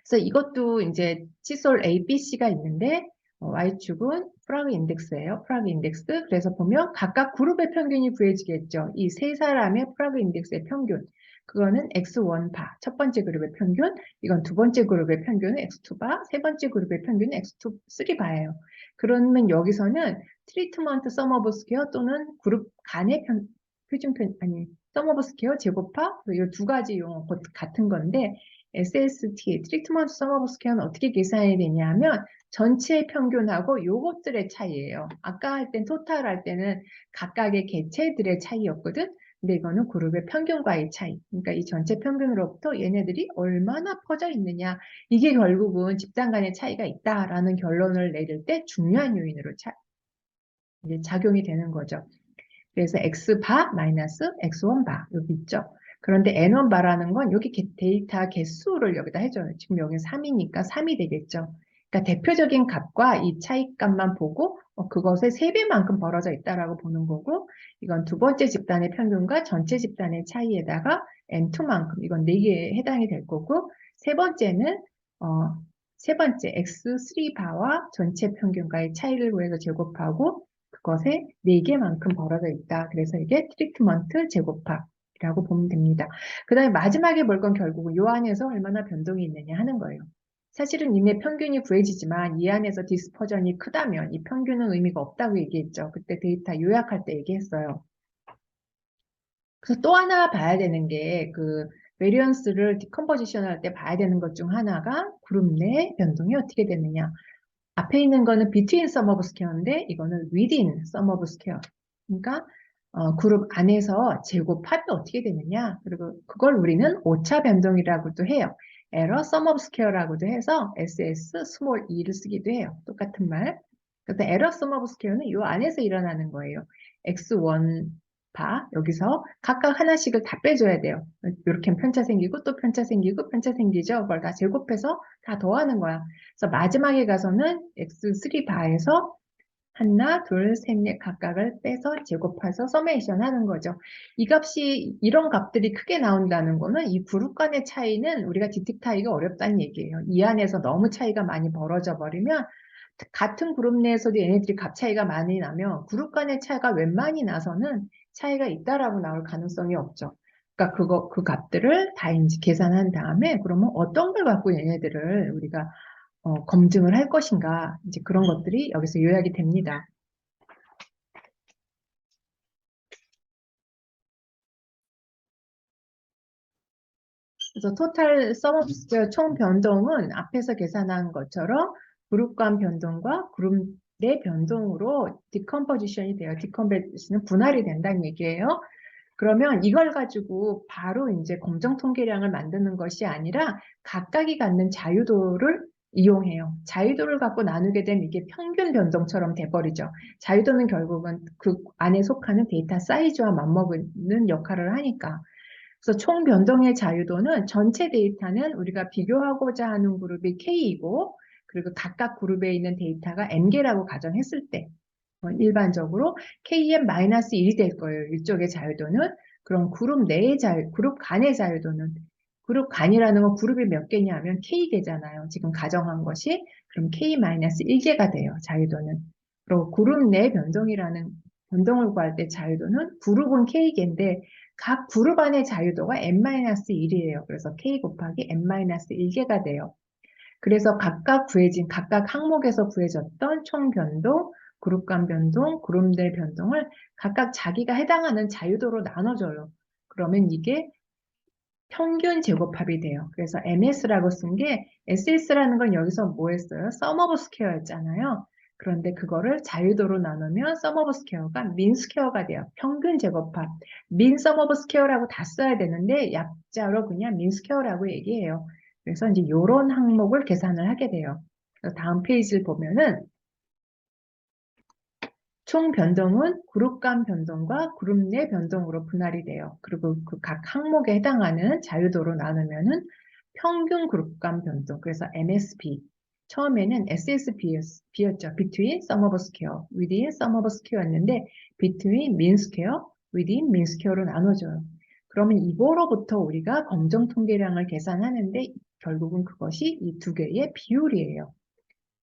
Speaker 1: 그래서 이것도 이제 칫솔 A, B, C가 있는데 Y축은 프라그 인덱스예요. 프라그 인덱스. 그래서 보면 각각 그룹의 평균이 구해지겠죠. 이 세 사람의 프라그 인덱스의 평균. 그거는 X1바, 첫 번째 그룹의 평균. 이건 두 번째 그룹의 평균은 X2바, 세 번째 그룹의 평균은 X2, 3바예요. 그러면 여기서는 트리트먼트 썸 오브 스퀘어 또는 그룹 간의 아니, 썸 오브 스퀘어 제곱합, 이 두 가지 용어 같은 건데 SST, 트리트먼트 썸 오브 스퀘어는 어떻게 계산이 되냐면 전체 평균하고 요것들의 차이예요. 아까 할 땐 토탈 할 때는 각각의 개체들의 차이였거든. 근데 이거는 그룹의 평균과의 차이. 그러니까 이 전체 평균으로부터 얘네들이 얼마나 퍼져 있느냐. 이게 결국은 집단 간의 차이가 있다라는 결론을 내릴 때 중요한 요인으로 이제 작용이 되는 거죠. 그래서 X바 마이너스 X1바 여기 있죠. 그런데 N1바라는 건 여기 데이터 개수를 여기다 해줘요. 지금 여기 3이니까 3이 되겠죠. 그러니까 대표적인 값과 이 차이값만 보고 그것의 3배만큼 벌어져 있다라고 보는 거고 이건 두 번째 집단의 평균과 전체 집단의 차이에다가 N2만큼 이건 4개에 해당이 될 거고 세 번째는 세 번째 X3바와 전체 평균과의 차이를 구해서 제곱하고 그것의 4개만큼 벌어져 있다. 그래서 이게 트리트먼트 제곱합이라고 보면 됩니다. 그 다음에 마지막에 볼 건 결국은 요 안에서 얼마나 변동이 있느냐 하는 거예요. 사실은 이내 평균이 구해지지만 이 안에서 디스퍼전이 크다면 이 평균은 의미가 없다고 얘기했죠. 그때 데이터 요약할 때 얘기했어요. 그래서 또 하나 봐야 되는 게 그 베리언스를 디컴포지션 할 때 봐야 되는 것 중 하나가 그룹 내 변동이 어떻게 되느냐. 앞에 있는 거는 between sum of square인데 이거는 within sum of square. 그러니까 그룹 안에서 제곱합이 어떻게 되느냐. 그리고 그걸 우리는 오차 변동이라고도 해요. error sum of square라고도 해서 SS small e를 쓰기도 해요. 똑같은 말. 그래서 error sum of square는 이 안에서 일어나는 거예요. x1 바 여기서 각각 하나씩을 다 빼줘야 돼요. 이렇게 편차 생기고 또 편차 생기고 편차 생기죠. 그걸 다 제곱해서 다 더하는 거야. 그래서 마지막에 가서는 x3바에서 하나, 둘, 셋, 넷 각각을 빼서 제곱해서 서메이션 하는 거죠. 이 값이 이런 값들이 크게 나온다는 거는 이 그룹 간의 차이는 우리가 디텍트하기가 어렵다는 얘기예요. 이 안에서 너무 차이가 많이 벌어져 버리면 같은 그룹 내에서도 얘네들이 값 차이가 많이 나면 그룹 간의 차이가 웬만히 나서는 차이가 있다라고 나올 가능성이 없죠. 그러니까 그 값들을 다 이제 계산한 다음에 그러면 어떤 걸 갖고 얘네들을 우리가 검증을 할 것인가 이제 그런 것들이 여기서 요약이 됩니다. 그래서 토탈 서머비스 총 변동은 앞에서 계산한 것처럼 그룹 간 변동과 그룹 내 변동으로 디컴포지션이 돼요. 디컴포지션은 분할이 된다는 얘기예요. 그러면 이걸 가지고 바로 이제 검정 통계량을 만드는 것이 아니라 각각이 갖는 자유도를 이용해요. 자유도를 갖고 나누게 되면 이게 평균 변동처럼 돼버리죠. 자유도는 결국은 그 안에 속하는 데이터 사이즈와 맞먹는 역할을 하니까. 그래서 총 변동의 자유도는 전체 데이터는 우리가 비교하고자 하는 그룹이 K이고, 그리고 각각 그룹에 있는 데이터가 N개라고 가정했을 때 일반적으로 KM-1이 될 거예요. 이쪽의 자유도는. 그럼 그룹 내의 그룹 간의 자유도는, 그룹 간이라는 건 그룹이 몇 개냐면 K개잖아요. 지금 가정한 것이. 그럼 K-1개가 돼요. 자유도는. 그리고 그룹 내 변동을 구할 때 자유도는 그룹은 K개인데 각 그룹 안의 자유도가 N-1이에요. 그래서 K 곱하기 N-1개가 돼요. 그래서 각각 항목에서 구해졌던 총 변동, 그룹 간 변동, 그룹 내 변동을 각각 자기가 해당하는 자유도로 나눠줘요. 그러면 이게 평균 제곱합이 돼요. 그래서 MS라고 쓴 게 SS라는 건 여기서 뭐 했어요? sum of square였잖아요. 그런데 그거를 자유도로 나누면 sum of square가 mean square가 돼요. 평균 제곱합. mean sum of square라고 다 써야 되는데 약자로 그냥 mean square라고 얘기해요. 그래서 이제 이런 항목을 계산을 하게 돼요. 그래서 다음 페이지를 보면은 총 변동은 그룹 간 변동과 그룹 내 변동으로 분할이 돼요. 그리고 그 각 항목에 해당하는 자유도로 나누면은 평균 그룹 간 변동, 그래서 MSB. 처음에는 SSB였죠. Between Sum of Square, Within Sum of Square였는데 Between Mean Square, Within Mean Square로 나눠줘요. 그러면 이거로부터 우리가 검정 통계량을 계산하는데 결국은 그것이 이 두 개의 비율이에요.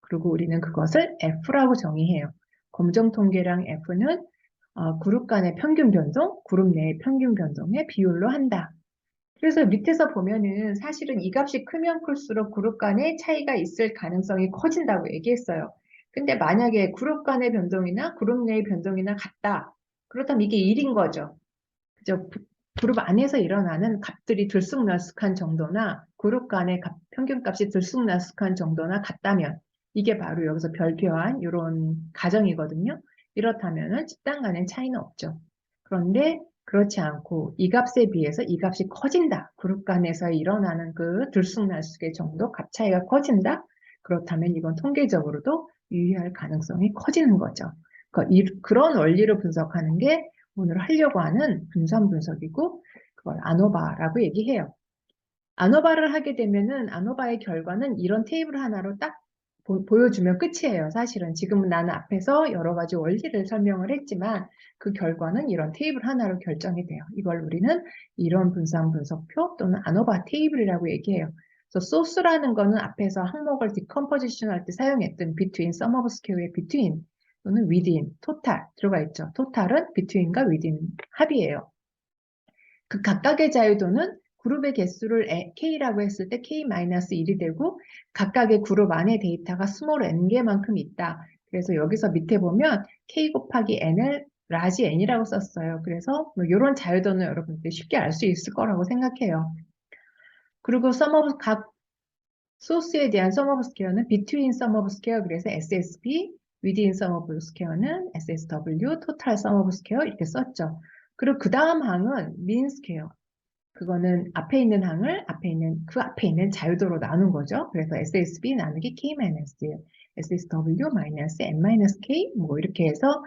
Speaker 1: 그리고 우리는 그것을 F라고 정의해요. 검정 통계량 F는 그룹 간의 평균 변동, 그룹 내의 평균 변동의 비율로 한다. 그래서 밑에서 보면은 사실은 이 값이 크면 클수록 그룹 간의 차이가 있을 가능성이 커진다고 얘기했어요. 근데 만약에 그룹 간의 변동이나 그룹 내의 변동이나 같다. 그렇다면 이게 1인 거죠. 그죠? 그룹 안에서 일어나는 값들이 들쑥날쑥한 정도나 그룹 간의 평균값이 들쑥날쑥한 정도나 같다면 이게 바로 여기서 별표한 이런 가정이거든요. 이렇다면 집단 간의 차이는 없죠. 그런데 그렇지 않고 이 값에 비해서 이 값이 커진다. 그룹 간에서 일어나는 그 들쑥날쑥의 정도, 값 차이가 커진다. 그렇다면 이건 통계적으로도 유의할 가능성이 커지는 거죠. 그런 원리를 분석하는 게 오늘 하려고 하는 분산 분석이고 그걸 아노바라고 얘기해요. 아노바를 하게 되면은 아노바의 결과는 이런 테이블 하나로 딱 보여주면 끝이에요. 사실은 지금은 나는 앞에서 여러 가지 원리를 설명을 했지만 그 결과는 이런 테이블 하나로 결정이 돼요. 이걸 우리는 이론 분산 분석표 또는 아노바 테이블이라고 얘기해요. 그래서 소스라는 거는 앞에서 항목을 디컴포지션 할 때 사용했던 between, sum of square의 between 또는 within, total 들어가 있죠. total은 between과 within 합이에요. 그 각각의 자유도는 그룹의 개수를 K라고 했을 때 K-1이 되고 각각의 그룹 안에 데이터가 스몰 n개만큼 있다. 그래서 여기서 밑에 보면 K 곱하기 N을 라지 N이라고 썼어요. 그래서 뭐 이런 자유도는 여러분들이 쉽게 알 수 있을 거라고 생각해요. 그리고 각 소스에 대한 sum of square는 between sum of square 그래서 SSB, within sum of square는 SSW, total sum of square 이렇게 썼죠. 그리고 그 다음 항은 mean square. 그거는 그 앞에 있는 자유도로 나눈 거죠. 그래서 SSB 나누기 K-1, SSW-N-K 뭐 이렇게 해서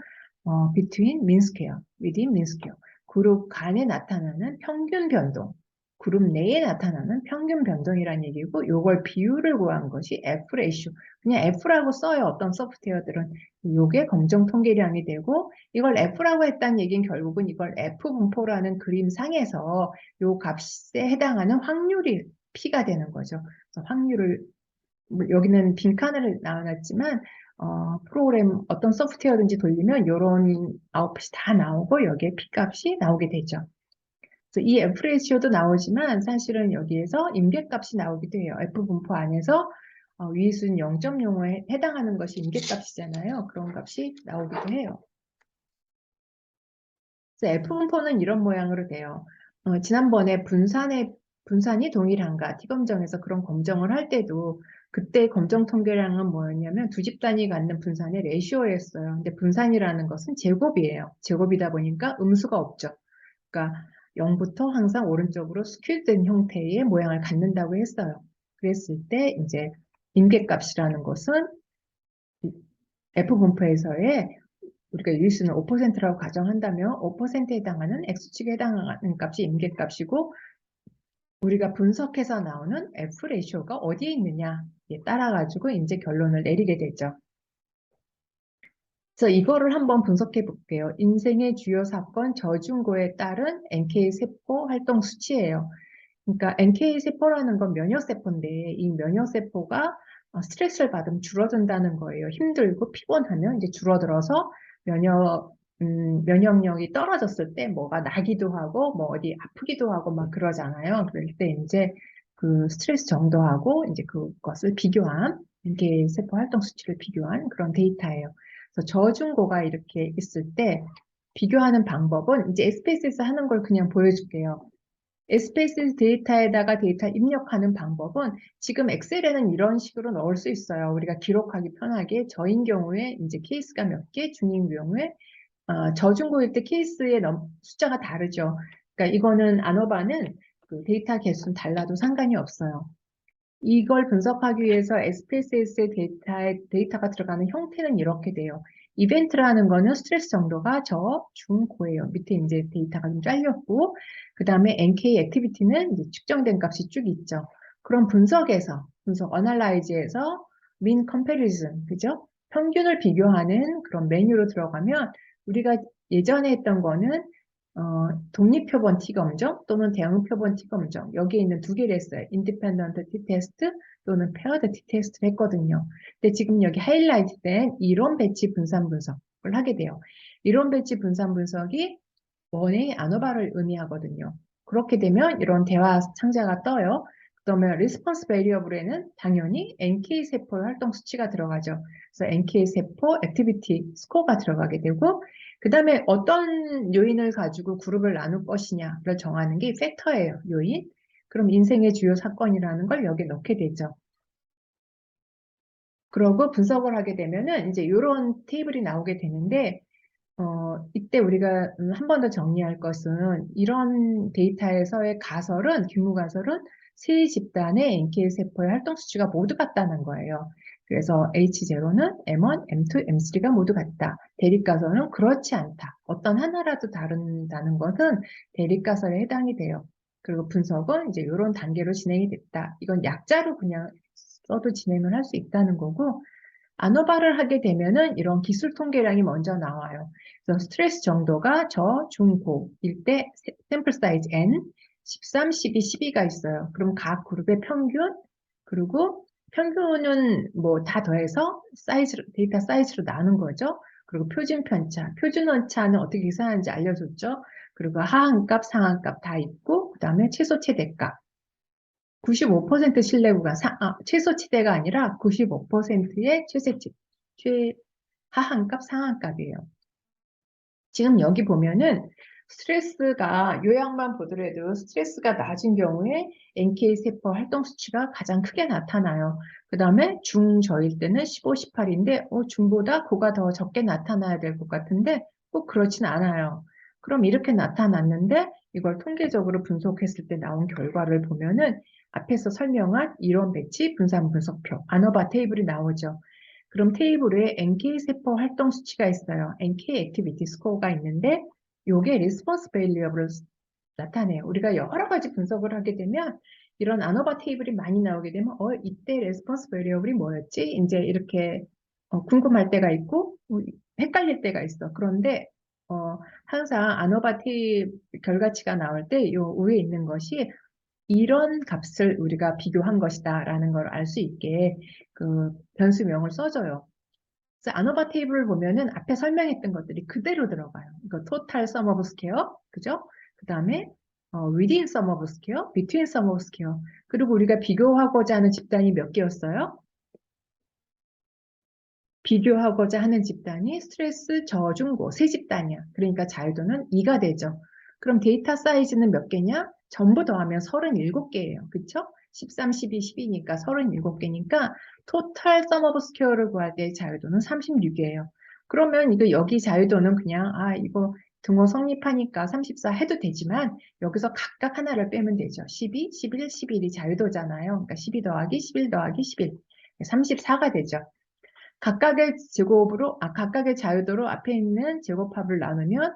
Speaker 1: between mean square, within mean square. 그룹 간에 나타나는 평균 변동, 그룹 내에 나타나는 평균 변동이라는 얘기고 요걸 비율을 구한 것이 F 레이쇼. 그냥 F라고 써요. 어떤 소프트웨어들은. 요게 검정 통계량이 되고 이걸 F라고 했다는 얘기는 결국은 이걸 F 분포라는 그림상에서 요 값에 해당하는 확률이 P가 되는 거죠. 그래서 확률을 여기는 빈칸을 나눠놨지만 프로그램 어떤 소프트웨어든지 돌리면 이런 아웃풋이 다 나오고 여기에 P값이 나오게 되죠. 그래서 이 F 레이시오도 나오지만 사실은 여기에서 임계값이 나오기도 해요. F 분포 안에서 위수는 0.05에 해당하는 것이 임계값이잖아요. 그런 값이 나오기도 해요. 그래서 F 분포는 이런 모양으로 돼요. 지난번에 분산의 분산이 동일한가 T검정에서 그런 검정을 할 때도 그때 검정 통계량은 뭐였냐면 두 집단이 갖는 분산의 레이쇼였어요. 근데 분산이라는 것은 제곱이에요. 제곱이다 보니까 음수가 없죠. 그러니까 0부터 항상 오른쪽으로 스큐된 형태의 모양을 갖는다고 했어요. 그랬을 때 이제 임계값이라는 것은 F분포에서의 우리가 유리수는 5%라고 가정한다면 5%에 해당하는 X축에 해당하는 값이 임계값이고 우리가 분석해서 나오는 F 레이쇼가 어디에 있느냐에 따라 가지고 이제 결론을 내리게 되죠. 그래서 이거를 한번 분석해 볼게요. 인생의 주요 사건 저중고에 따른 NK 세포 활동 수치예요. 그러니까 NK 세포라는 건 면역세포인데 이 면역세포가 스트레스를 받으면 줄어든다는 거예요. 힘들고 피곤하면 이제 줄어들어서 면역력이 떨어졌을 때 뭐가 나기도 하고 뭐 어디 아프기도 하고 막 그러잖아요. 그럴 때 이제 그 스트레스 정도하고 이제 그것을 비교한 NK 세포 활동 수치를 비교한 그런 데이터예요. 그래서 저중고가 이렇게 있을 때 비교하는 방법은 이제 SPSS 하는 걸 그냥 보여줄게요. SPSS 데이터에다가 데이터 입력하는 방법은 지금 엑셀에는 이런 식으로 넣을 수 있어요. 우리가 기록하기 편하게 저인 경우에 이제 케이스가 몇 개, 중인 경우에 저중고일 때 케이스의 숫자가 다르죠. 그러니까 이거는 아노바는 그 데이터 개수는 달라도 상관이 없어요. 이걸 분석하기 위해서 SPSS의 데이터가 들어가는 형태는 이렇게 돼요. 이벤트라는 거는 스트레스 정도가 저, 중, 고예요. 밑에 이제 데이터가 좀 잘렸고, 그 다음에 NK 액티비티는 이제 측정된 값이 쭉 있죠. 그럼 분석 어널라이즈에서 민 컴패리즌, 그죠? 평균을 비교하는 그런 메뉴로 들어가면 우리가 예전에 했던 거는 독립표본 T검정 또는 대응표본 T검정 여기에 있는 두 개를 했어요. 인디펜던트 T테스트 또는 페어드 T테스트를 했거든요. 근데 지금 여기 하이라이트된 이론 배치 분산 분석을 하게 돼요. 이론 배치 분산 분석이 원의 아노바를 의미하거든요. 그렇게 되면 이런 대화 상자가 떠요. 그러면 리스폰스 베리어블에는 당연히 NK 세포의 활동 수치가 들어가죠. 그래서 NK 세포 액티비티 스코어가 들어가게 되고 그 다음에 어떤 요인을 가지고 그룹을 나눌 것이냐를 정하는 게 팩터예요. 요인. 그럼 인생의 주요 사건이라는 걸 여기에 넣게 되죠. 그러고 분석을 하게 되면은 이제 이런 테이블이 나오게 되는데 이때 우리가 한 번 더 정리할 것은 이런 데이터에서의 가설은, 규모 가설은 세 집단의 NK 세포의 활동 수치가 모두 같다는 거예요. 그래서 H0는 M1, M2, M3가 모두 같다. 대립가설은 그렇지 않다. 어떤 하나라도 다른다는 것은 대립가설에 해당이 돼요. 그리고 분석은 이제 이런 단계로 진행이 됐다. 이건 약자로 그냥 써도 진행을 할 수 있다는 거고, 아노바를 하게 되면은 이런 기술 통계량이 먼저 나와요. 그래서 스트레스 정도가 저, 중, 고일 때 샘플 사이즈 N, 13, 12, 12가 있어요. 그럼 각 그룹의 평균, 그리고 평균은 뭐 다 더해서 데이터 사이즈로 나눈 거죠. 그리고 표준 편차, 표준 오차는 어떻게 계산하는지 알려줬죠. 그리고 하한값, 상한값 다 있고, 그 다음에 최소 최대값. 95% 신뢰 구간, 최소 치대가 아니라 95%의 하한값, 상한값이에요. 지금 여기 보면은 스트레스가, 요약만 보더라도 스트레스가 낮은 경우에 NK 세포 활동 수치가 가장 크게 나타나요. 그 다음에 중저일 때는 15, 18인데, 중보다 고가 더 적게 나타나야 될 것 같은데, 꼭 그렇진 않아요. 그럼 이렇게 나타났는데, 이걸 통계적으로 분석했을 때 나온 결과를 보면은, 앞에서 설명한 이론 배치 분산 분석표, 아노바 테이블이 나오죠. 그럼 테이블에 NK 세포 활동 수치가 있어요. NK 액티비티 스코어가 있는데 요게 리스폰스 베리어블을 나타내요. 우리가 여러 가지 분석을 하게 되면 이런 아노바 테이블이 많이 나오게 되면 이때 리스폰스 베리어블이 뭐였지? 이제 이렇게 궁금할 때가 있고 헷갈릴 때가 있어. 그런데 항상 아노바 테이블 결과치가 나올 때 요 위에 있는 것이 이런 값을 우리가 비교한 것이다라는 걸 알 수 있게 그 변수명을 써줘요. 그래서 아노바 테이블을 보면은 앞에 설명했던 것들이 그대로 들어가요. 이거 total sum of square, 그죠? 그 다음에 within sum of square, between sum of square. 그리고 우리가 비교하고자 하는 집단이 몇 개였어요? 비교하고자 하는 집단이 스트레스 저중고 세 집단이야. 그러니까 자유도는 2가 되죠. 그럼 데이터 사이즈는 몇 개냐? 전부 더하면 37개예요. 그쵸? 13, 12, 12니까 37개니까 토탈 sum of square를 구할 때 자유도는 36이에요. 그러면 이거 여기 자유도는 그냥 이거 등호 성립하니까 34 해도 되지만 여기서 각각 하나를 빼면 되죠. 12, 11, 11이 자유도잖아요. 그러니까 12 더하기 11 더하기 11, 34가 되죠. 각각의 각각의 자유도로 앞에 있는 제곱합을 나누면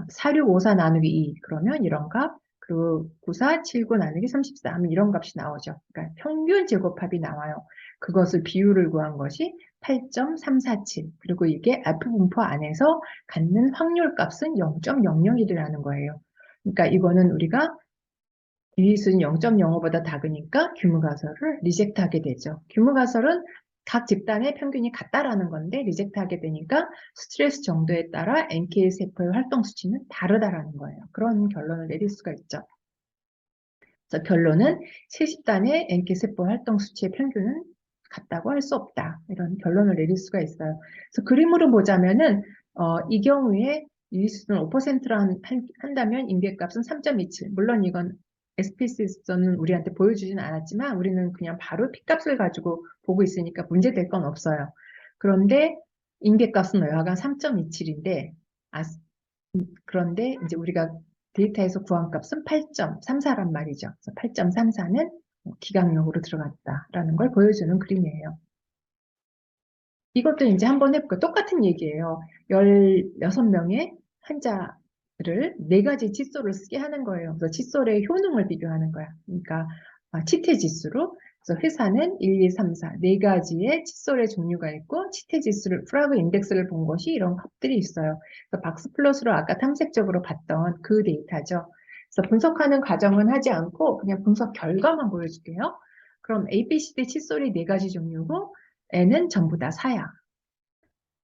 Speaker 1: 4, 6, 5, 4 나누기 2 그러면 이런 값, 그리고 9, 4, 7, 9 나누기 34 하면 이런 값이 나오죠. 그러니까 평균 제곱합이 나와요. 그것을 비율을 구한 것이 8.347 그리고 이게 F 분포 안에서 갖는 확률 값은 0.001이라는 거예요. 그러니까 이거는 우리가 유의수는 0.05보다 작으니까 규모가설을 리젝트하게 되죠. 규모가설은 각 집단의 평균이 같다라는 건데 리젝트하게 되니까 스트레스 정도에 따라 NK 세포의 활동 수치는 다르다라는 거예요. 그런 결론을 내릴 수가 있죠. 그래서 결론은 세 집단의 NK 세포 활동 수치의 평균은 같다고 할 수 없다. 이런 결론을 내릴 수가 있어요. 그래서 그림으로 보자면은 이 경우에 유의수는 5%로 한다면 인계값은 3.27. 물론 이건 SPSS는 우리한테 보여주진 않았지만 우리는 그냥 바로 P값을 가지고 보고 있으니까 문제될 건 없어요. 그런데 인계값은 여하간 3.27인데 그런데 이제 우리가 데이터에서 구한 값은 8.34란 말이죠. 그래서 8.34는 기각력으로 들어갔다라는 걸 보여주는 그림이에요. 이것도 이제 한번 해볼까요? 똑같은 얘기예요. 16명의 환자를 4가지 칫솔을 쓰게 하는 거예요. 그래서 칫솔의 효능을 비교하는 거야. 그러니까 치태 지수로. 그래서 회사는 1, 2, 3, 4 4가지의 칫솔의 종류가 있고 치태 지수를 프라그 인덱스를 본 것이 이런 값들이 있어요. 그래서 박스 플롯으로 아까 탐색적으로 봤던 그 데이터죠. 그래서 분석하는 과정은 하지 않고 그냥 분석 결과만 보여줄게요. 그럼 A, B, C, D 칫솔이 4가지 종류고 N은 전부 다 4야.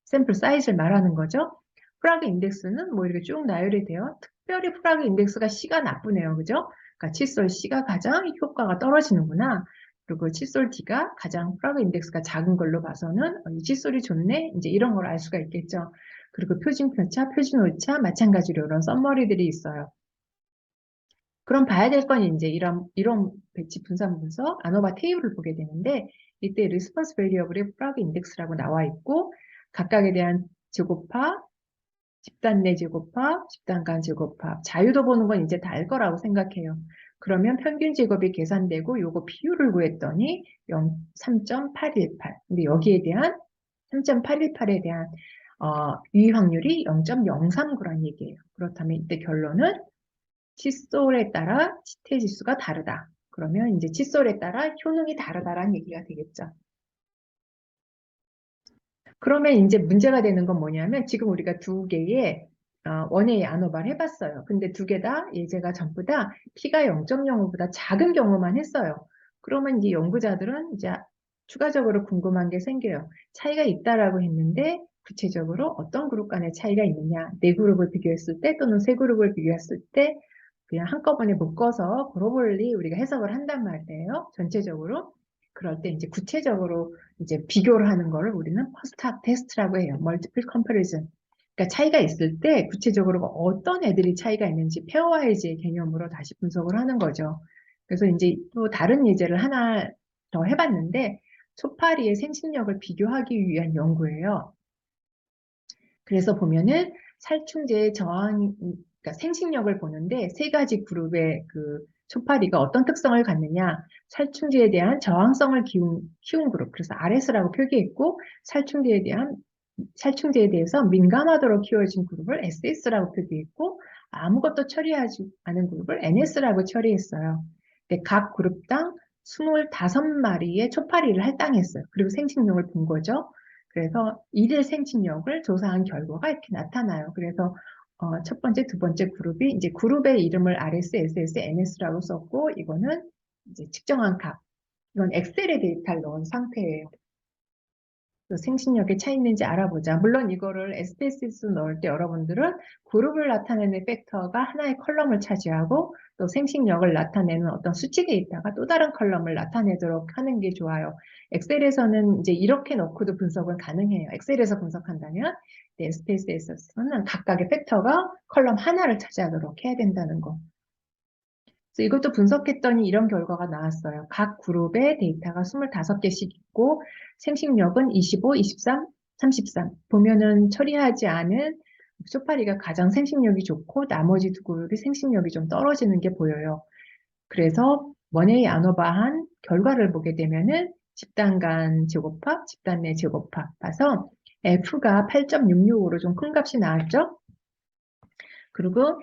Speaker 1: 샘플 사이즈를 말하는 거죠. 프라그 인덱스는 뭐 이렇게 쭉 나열이 돼요. 특별히 프라그 인덱스가 C가 나쁘네요. 그죠? 그러니까 칫솔 C가 가장 효과가 떨어지는구나. 그리고 칫솔 D가 가장 프라그 인덱스가 작은 걸로 봐서는 이 칫솔이 좋네. 이제 이런 걸 알 수가 있겠죠. 그리고 표준 편차, 표준 오차 마찬가지로 이런 썸머리들이 있어요. 그럼 봐야 될 건 이제 이런 배치 분산 분석, 아노바 테이블을 보게 되는데 이때 리스폰스 베리어블의 프라그 인덱스라고 나와 있고 각각에 대한 제곱합, 집단 내 제곱합, 집단 간 제곱합, 자유도 보는 건 이제 다 알 거라고 생각해요. 그러면 평균 제곱이 계산되고 요거 비율을 구했더니 3.818. 근데 여기에 대한 3.818에 대한 유의 확률이 0.039라는 얘기예요. 그렇다면 이때 결론은 칫솔에 따라 치태 지수가 다르다. 그러면 이제 칫솔에 따라 효능이 다르다라는 얘기가 되겠죠. 그러면 이제 문제가 되는 건 뭐냐면 지금 우리가 두 개의 원웨이 아노바를 해봤어요. 근데 두 개 다 예제가 전부 다 P가 0.05보다 작은 경우만 했어요. 그러면 이제 연구자들은 이제 추가적으로 궁금한 게 생겨요. 차이가 있다라고 했는데 구체적으로 어떤 그룹 간의 차이가 있느냐. 네 그룹을 비교했을 때 또는 세 그룹을 비교했을 때 그냥 한꺼번에 묶어서 글로벌리 우리가 해석을 한단 말이에요. 전체적으로. 그럴 때 이제 구체적으로 이제 비교를 하는 거를 우리는 포스트학 테스트라고 해요. 멀티플 컴퍼리즌. 그러니까 차이가 있을 때 구체적으로 어떤 애들이 차이가 있는지 페어와이즈의 개념으로 다시 분석을 하는 거죠. 그래서 이제 또 다른 예제를 하나 더 해봤는데 초파리의 생식력을 비교하기 위한 연구예요. 그래서 보면은 살충제의 그러니까 생식력을 보는데 세 가지 그룹의 그 초파리가 어떤 특성을 갖느냐, 살충제에 대한 저항성을 키운 그룹, 그래서 RS라고 표기했고, 살충제에 대해서 민감하도록 키워진 그룹을 SS라고 표기했고, 아무것도 처리하지 않은 그룹을 NS라고 처리했어요. 근데 각 그룹당 25마리의 초파리를 할당했어요. 그리고 생식력을 본 거죠. 그래서 일일 생식력을 조사한 결과가 이렇게 나타나요. 그래서 첫 번째, 두 번째 그룹이 이제 그룹의 이름을 RS, SS, NS라고 썼고 이거는 이제 측정한 값. 이건 엑셀에 데이터를 넣은 상태예요. 생식력에 차이 있는지 알아보자. 물론 이거를 SPSS 넣을 때 여러분들은 그룹을 나타내는 팩터가 하나의 컬럼을 차지하고 또 생식력을 나타내는 어떤 수치 데이터가 또 다른 컬럼을 나타내도록 하는 게 좋아요. 엑셀에서는 이제 이렇게 넣고도 분석은 가능해요. 엑셀에서 분석한다면 SPSS는 각각의 팩터가 컬럼 하나를 차지하도록 해야 된다는 거. 그래서 이것도 분석했더니 이런 결과가 나왔어요. 각 그룹에 데이터가 25개씩 있고 생식력은 25, 23, 33. 보면은 처리하지 않은 쇼파리가 가장 생식력이 좋고 나머지 두 그룹이 생식력이 좀 떨어지는 게 보여요. 그래서 원웨이 아노바한 결과를 보게 되면은 집단 간 제곱합, 집단 내 제곱합 봐서 F가 8.665로 좀 큰 값이 나왔죠? 그리고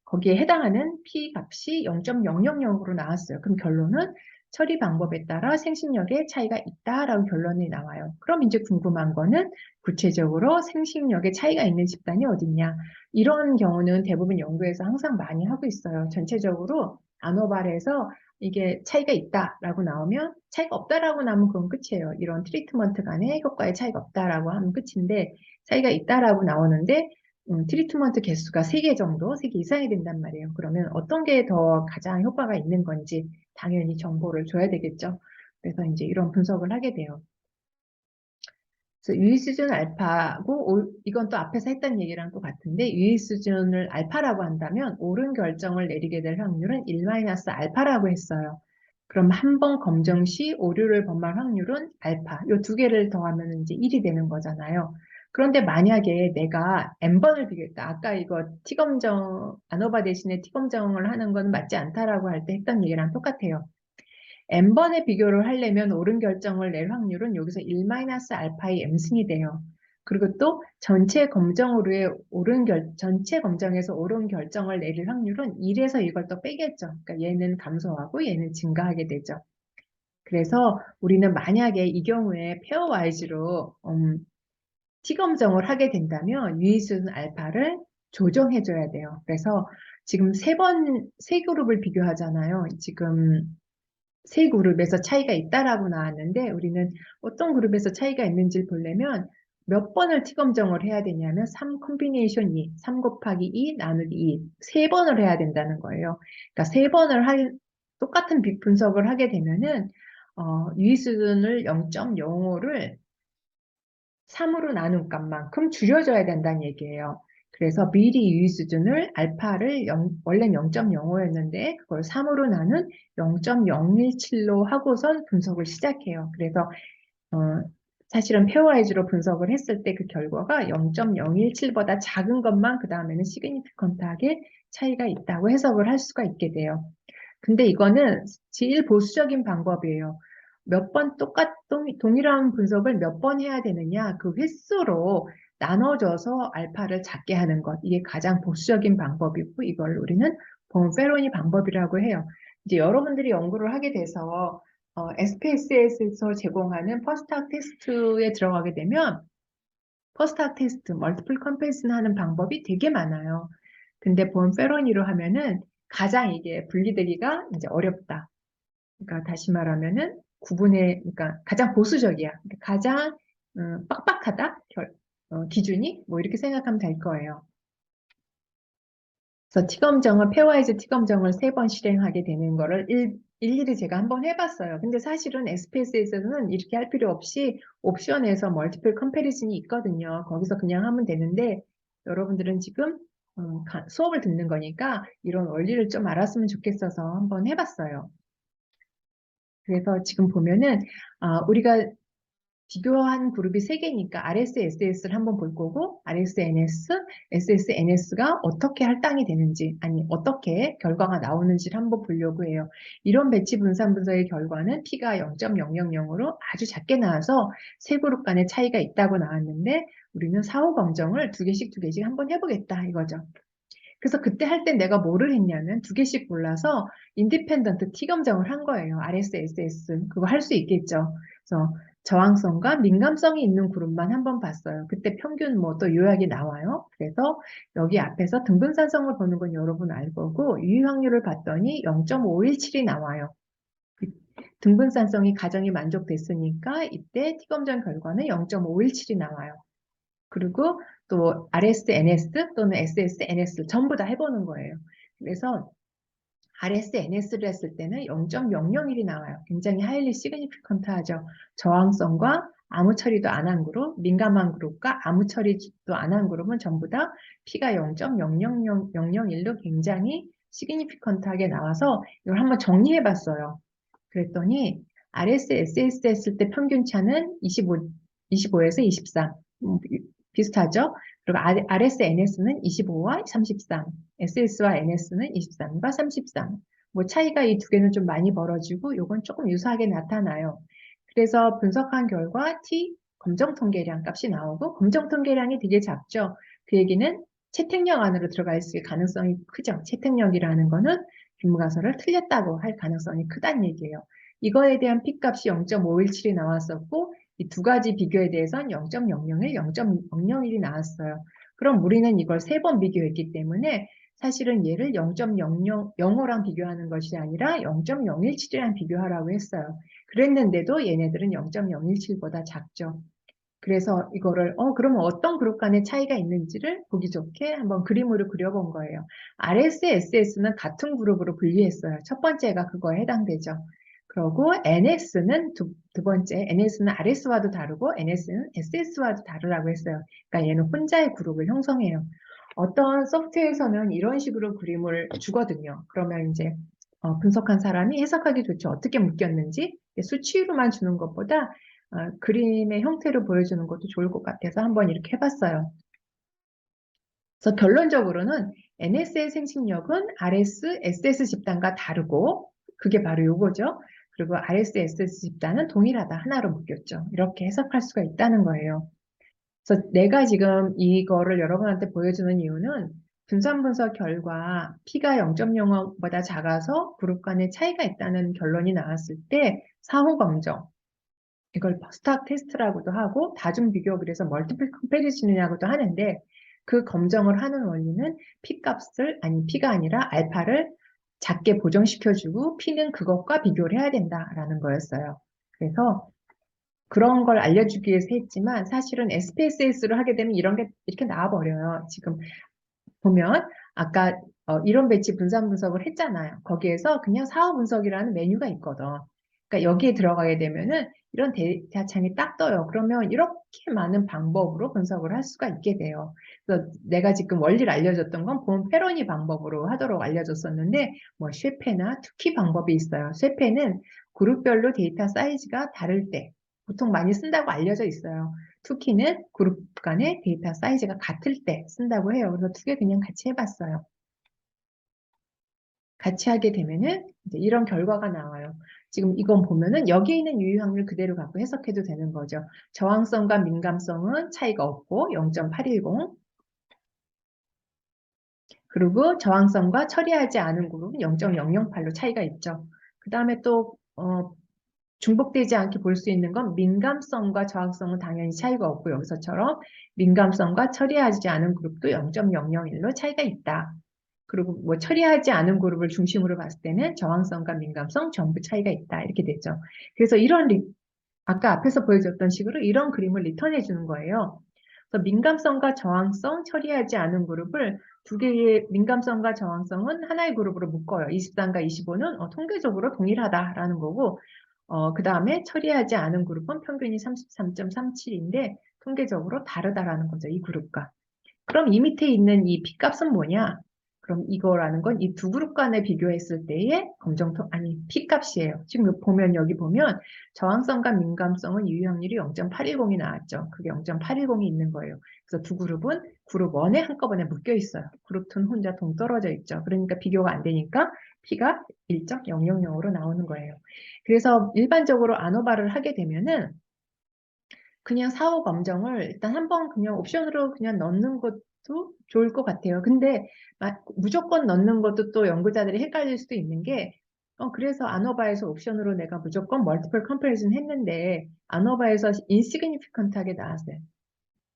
Speaker 1: 거기에 해당하는 P 값이 0.000으로 나왔어요. 그럼 결론은 처리 방법에 따라 생식력에 차이가 있다라고 결론이 나와요. 그럼 이제 궁금한 거는 구체적으로 생식력에 차이가 있는 집단이 어딨냐? 이런 경우는 대부분 연구에서 항상 많이 하고 있어요. 전체적으로 아노발에서 이게 차이가 있다라고 나오면 차이가 없다라고 나오면 그건 끝이에요. 이런 트리트먼트 간에 효과에 차이가 없다라고 하면 끝인데 차이가 있다라고 나오는데 트리트먼트 개수가 3개 정도, 3개 이상이 된단 말이에요. 그러면 어떤 게 더 가장 효과가 있는 건지 당연히 정보를 줘야 되겠죠. 그래서 이제 이런 분석을 하게 돼요. 그래서 유의 수준 알파고 이건 또 앞에서 했던 얘기랑 또 같은데 유의 수준을 알파라고 한다면 옳은 결정을 내리게 될 확률은 1-알파라고 했어요. 그럼 한 번 검정 시 오류를 범할 확률은 알파. 이 두 개를 더하면 이제 1이 되는 거잖아요. 그런데 만약에 내가 n번을 비교했다. 아까 이거 T검정, 아노바 대신에 T검정을 하는 건 맞지 않다라고 할 때 했던 얘기랑 똑같아요. n번의 비교를 하려면 옳은 결정을 낼 확률은 여기서 1-알파의 m승이 돼요. 그리고 또 전체 검정에서 옳은 결정을 내릴 확률은 1에서 이걸 또 빼겠죠. 그러니까 얘는 감소하고 얘는 증가하게 되죠. 그래서 우리는 만약에 이 경우에 페어와이즈로 T검정을 하게 된다면 유의수준 알파를 조정해줘야 돼요. 그래서 지금 세 그룹을 비교하잖아요. 지금 세 그룹에서 차이가 있다라고 나왔는데 우리는 어떤 그룹에서 차이가 있는지를 보려면 몇 번을 T검정을 해야 되냐면 3 콤비네이션 2, 3 곱하기 2 나누기 2, 세 번을 해야 된다는 거예요. 그러니까 세 번을 똑같은 분석을 하게 되면은 유의수준을 0.05를 3으로 나눈 값만큼 줄여줘야 된다는 얘기예요. 그래서 미리 유의 수준을 알파를 원래는 0.05였는데 그걸 3으로 나눈 0.017로 하고선 분석을 시작해요. 그래서 사실은 페어와이즈로 분석을 했을 때 그 결과가 0.017보다 작은 것만 그 다음에는 시그니피컨트하게 차이가 있다고 해석을 할 수가 있게 돼요. 근데 이거는 제일 보수적인 방법이에요. 몇 번 동일한 분석을 몇 번 해야 되느냐, 그 횟수로 나눠줘서 알파를 작게 하는 것. 이게 가장 보수적인 방법이고, 이걸 우리는 본페로니 방법이라고 해요. 이제 여러분들이 연구를 하게 돼서, SPSS에서 제공하는 퍼스트학 테스트에 들어가게 되면, 퍼스트학 테스트, 멀티플 컴패리슨 하는 방법이 되게 많아요. 근데 본페로니로 하면은 가장 이게 분리되기가 이제 어렵다. 그러니까 다시 말하면은 그러니까 가장 보수적이야. 그러니까 가장 빡빡하다. 기준이 뭐 이렇게 생각하면 될 거예요. 그래서 페어와이즈 T검정을 3번 실행하게 되는 거를 일일이 제가 한번 해봤어요. 근데 사실은 SPSS에서는 이렇게 할 필요 없이 옵션에서 멀티플 컴패리즌이 있거든요. 거기서 그냥 하면 되는데 여러분들은 지금 수업을 듣는 거니까 이런 원리를 좀 알았으면 좋겠어서 한번 해봤어요. 그래서 지금 보면은 우리가 비교한 그룹이 3개니까 RS, SS를 한번 볼 거고 RS, NS, SS, NS가 어떻게 할당이 되는지 아니 어떻게 결과가 나오는지를 한번 보려고 해요. 이런 배치 분산 분석의 결과는 P가 0.000으로 아주 작게 나와서 세 그룹 간의 차이가 있다고 나왔는데 우리는 사후 검정을 두 개씩 한번 해보겠다 이거죠. 그래서 그때 할 땐 내가 뭐를 했냐면 2개씩 골라서 인디펜던트 T 검정을 한 거예요. RS, SS. 그거 할 수 있겠죠. 그래서 저항성과 민감성이 있는 그룹만 한번 봤어요. 그때 평균 뭐 또 요약이 나와요. 그래서 여기 앞에서 등분산성을 보는 건 여러분 알 거고 유의 확률을 봤더니 0.517이 나와요. 등분산성이 가정이 만족됐으니까 이때 T 검정 결과는 0.517이 나와요. 그리고 또 RS, NS 또는 SS, NS 전부 다 해보는 거예요. 그래서 RS, NS를 했을 때는 0.001이 나와요. 굉장히 하일리 시그니피컨트하죠. 저항성과 아무 처리도 안 한 그룹, 민감한 그룹과 아무 처리도 안 한 그룹은 전부 다 P가 0.00001로 굉장히 시그니피컨트하게 나와서 이걸 한번 정리해 봤어요. 그랬더니 RS, SS 했을 때 평균 차는 25에서 23. 비슷하죠? 그리고 RS, NS는 25와 33, SS와 NS는 23과 33. 뭐 차이가 이 두 개는 좀 많이 벌어지고 요건 조금 유사하게 나타나요. 그래서 분석한 결과 T 검정 통계량 값이 나오고 검정 통계량이 되게 작죠. 그 얘기는 채택력 안으로 들어가 있을 가능성이 크죠. 채택력이라는 거는 교과서를 틀렸다고 할 가능성이 크다는 얘기예요. 이거에 대한 P값이 0.517이 나왔었고 이 두 가지 비교에 대해서는 0.001, 0.001이 나왔어요. 그럼 우리는 이걸 세 번 비교했기 때문에 사실은 얘를 0.005랑 비교하는 것이 아니라 0.017이랑 비교하라고 했어요. 그랬는데도 얘네들은 0.017보다 작죠. 그래서 이거를 그러면 어떤 그룹 간의 차이가 있는지를 보기 좋게 한번 그림으로 그려본 거예요. RS, SS는 같은 그룹으로 분리했어요. 첫 번째가 그거에 해당되죠. 그리고 NS는 두 번째, NS는 RS와도 다르고 NS는 SS와도 다르라고 했어요. 그러니까 얘는 혼자의 그룹을 형성해요. 어떤 소프트웨어에서는 이런 식으로 그림을 주거든요. 그러면 이제 분석한 사람이 해석하기 좋죠. 어떻게 묶였는지 수치로만 주는 것보다 그림의 형태로 보여주는 것도 좋을 것 같아서 한번 이렇게 해봤어요. 그래서 결론적으로는 NS의 생식력은 RS, SS 집단과 다르고 그게 바로 요거죠. 그리고 RS, SS 집단은 동일하다. 하나로 묶였죠. 이렇게 해석할 수가 있다는 거예요. 그래서 내가 지금 이거를 여러분한테 보여주는 이유는 분산 분석 결과 P가 0.05보다 작아서 그룹 간의 차이가 있다는 결론이 나왔을 때 사후 검정, 이걸 스탁 테스트라고도 하고 다중 비교 그래서 멀티플 컴패리즌이라고도 하는데 그 검정을 하는 원리는 P값을 아니 P가 아니라 알파를 작게 보정시켜주고 P는 그것과 비교를 해야 된다라는 거였어요. 그래서 그런 걸 알려주기 위해서 했지만 사실은 SPSS로 하게 되면 이런 게 이렇게 나와버려요. 지금 보면 아까 이론 배치 분산 분석을 했잖아요. 거기에서 그냥 사후 분석이라는 메뉴가 있거든. 그러니까 여기에 들어가게 되면은 이런 데이터 창이 딱 떠요. 그러면 이렇게 많은 방법으로 분석을 할 수가 있게 돼요. 그래서 내가 지금 원리를 알려줬던 건 본 페로니 방법으로 하도록 알려줬었는데 뭐 쉐페나 투키 방법이 있어요. 쉐페는 그룹별로 데이터 사이즈가 다를 때 보통 많이 쓴다고 알려져 있어요. 투키는 그룹 간의 데이터 사이즈가 같을 때 쓴다고 해요. 그래서 두 개 그냥 같이 해봤어요. 같이 하게 되면은 이제 이런 결과가 나와요. 지금 이건 보면은 여기에 있는 유효확률 그대로 갖고 해석해도 되는 거죠. 저항성과 민감성은 차이가 없고 0.810. 그리고 저항성과 처리하지 않은 그룹은 0.008로 차이가 있죠. 그 다음에 또 중복되지 않게 볼 수 있는 건 민감성과 저항성은 당연히 차이가 없고 여기서처럼 민감성과 처리하지 않은 그룹도 0.001로 차이가 있다. 그리고 뭐 처리하지 않은 그룹을 중심으로 봤을 때는 저항성과 민감성 전부 차이가 있다. 이렇게 되죠. 그래서 아까 앞에서 보여줬던 식으로 이런 그림을 리턴해 주는 거예요. 그래서 민감성과 저항성 처리하지 않은 그룹을 두 개의 민감성과 저항성은 하나의 그룹으로 묶어요. 23과 25는 통계적으로 동일하다라는 거고 그 다음에 처리하지 않은 그룹은 평균이 33.37인데 통계적으로 다르다라는 거죠. 이 그룹과. 그럼 이 밑에 있는 이 P값은 뭐냐? 그럼 이거라는 건 이 두 그룹 간에 비교했을 때의 P값이에요. 지금 보면 여기 보면 저항성과 민감성은 유효확률이 0.810이 나왔죠. 그게 0.810이 있는 거예요. 그래서 두 그룹은 그룹 1에 한꺼번에 묶여 있어요. 그룹 2는 혼자 동떨어져 있죠. 그러니까 비교가 안 되니까 P가 1.000으로 나오는 거예요. 그래서 일반적으로 아노바를 하게 되면은 그냥 사후 검정을 일단 한번 그냥 옵션으로 그냥 넣는 것도 좋을 것 같아요. 근데 무조건 넣는 것도 또 연구자들이 헷갈릴 수도 있는 게 그래서 아노바에서 옵션으로 내가 무조건 멀티플 컴패리즌 했는데 아노바에서 인시그니피컨트하게 나왔어요.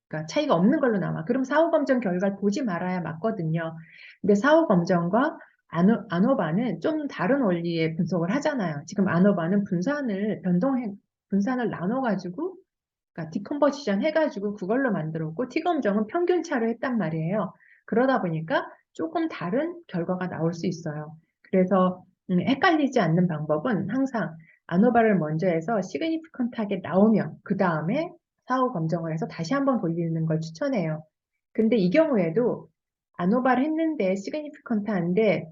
Speaker 1: 그러니까 차이가 없는 걸로 나와. 그럼 사후 검정 결과를 보지 말아야 맞거든요. 근데 사후 검정과 아노바는 좀 다른 원리의 분석을 하잖아요. 지금 아노바는 분산을 나눠가지고 그러니까 디컨버지션 해가지고 그걸로 만들었고 T검정은 평균차로 했단 말이에요. 그러다 보니까 조금 다른 결과가 나올 수 있어요. 그래서 헷갈리지 않는 방법은 항상 아노바를 먼저 해서 시그니피컨트하게 나오면 그 다음에 사후 검정을 해서 다시 한번 돌리는 걸 추천해요. 근데 이 경우에도 아노바를 했는데 시그니피컨트한데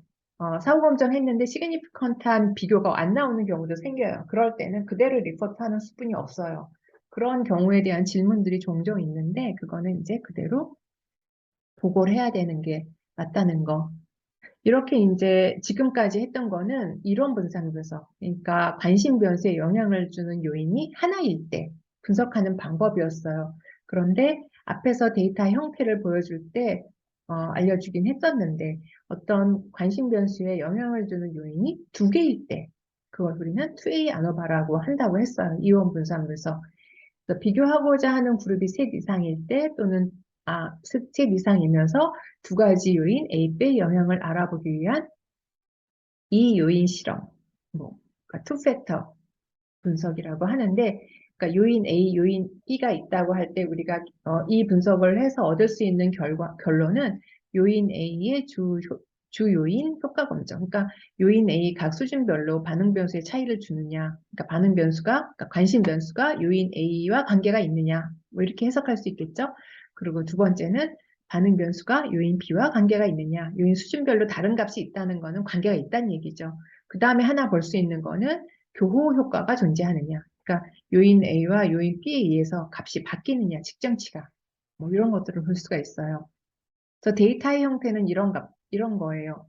Speaker 1: 사후 검정했는데 시그니피컨트한 비교가 안 나오는 경우도 생겨요. 그럴 때는 그대로 리포트하는 수준이 없어요. 그런 경우에 대한 질문들이 종종 있는데 그거는 이제 그대로 보고를 해야 되는 게 맞다는 거. 이렇게 이제 지금까지 했던 거는 이론 분석 분석, 그러니까 관심 변수에 영향을 주는 요인이 하나일 때 분석하는 방법이었어요. 그런데 앞에서 데이터 형태를 보여줄 때 알려주긴 했었는데 어떤 관심 변수에 영향을 주는 요인이 두 개일 때 그걸 우리는 2A 아노바라고 한다고 했어요. 이원 분석 분석. 그래서 비교하고자 하는 그룹이 셋 이상일 때 또는 셋 이상이면서 두 가지 요인 A, B의 영향을 알아보기 위한 이 요인 실험, 그러니까 투팩터 분석이라고 하는데, 그러니까 요인 A, 요인 B가 있다고 할 때 우리가 이 분석을 해서 얻을 수 있는 결론은 요인 A의 주 요인 효과 검정. 그러니까 요인 A 각 수준별로 반응 변수의 차이를 주느냐, 그러니까 반응 변수가, 그러니까 관심 변수가 요인 A와 관계가 있느냐, 뭐 이렇게 해석할 수 있겠죠. 그리고 두 번째는 반응 변수가 요인 B와 관계가 있느냐, 요인 수준별로 다른 값이 있다는 거는 관계가 있다는 얘기죠. 그 다음에 하나 볼 수 있는 거는 교호 효과가 존재하느냐. 그러니까 요인 A와 요인 B에 의해서 값이 바뀌느냐, 측정치가. 뭐 이런 것들을 볼 수가 있어요. 그래서 데이터의 형태는 이런 거예요.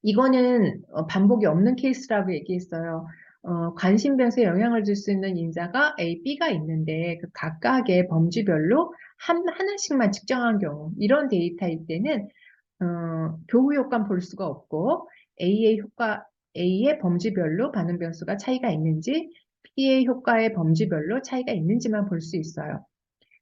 Speaker 1: 이거는 반복이 없는 케이스라고 얘기했어요. 관심 변수에 영향을 줄 수 있는 인자가 A, B가 있는데 그 각각의 범주별로 하나씩만 측정한 경우 이런 데이터일 때는 교후 효과는 볼 수가 없고 A의 범주별로 반응 변수가 차이가 있는지 B의 효과의 범주별로 차이가 있는지만 볼 수 있어요.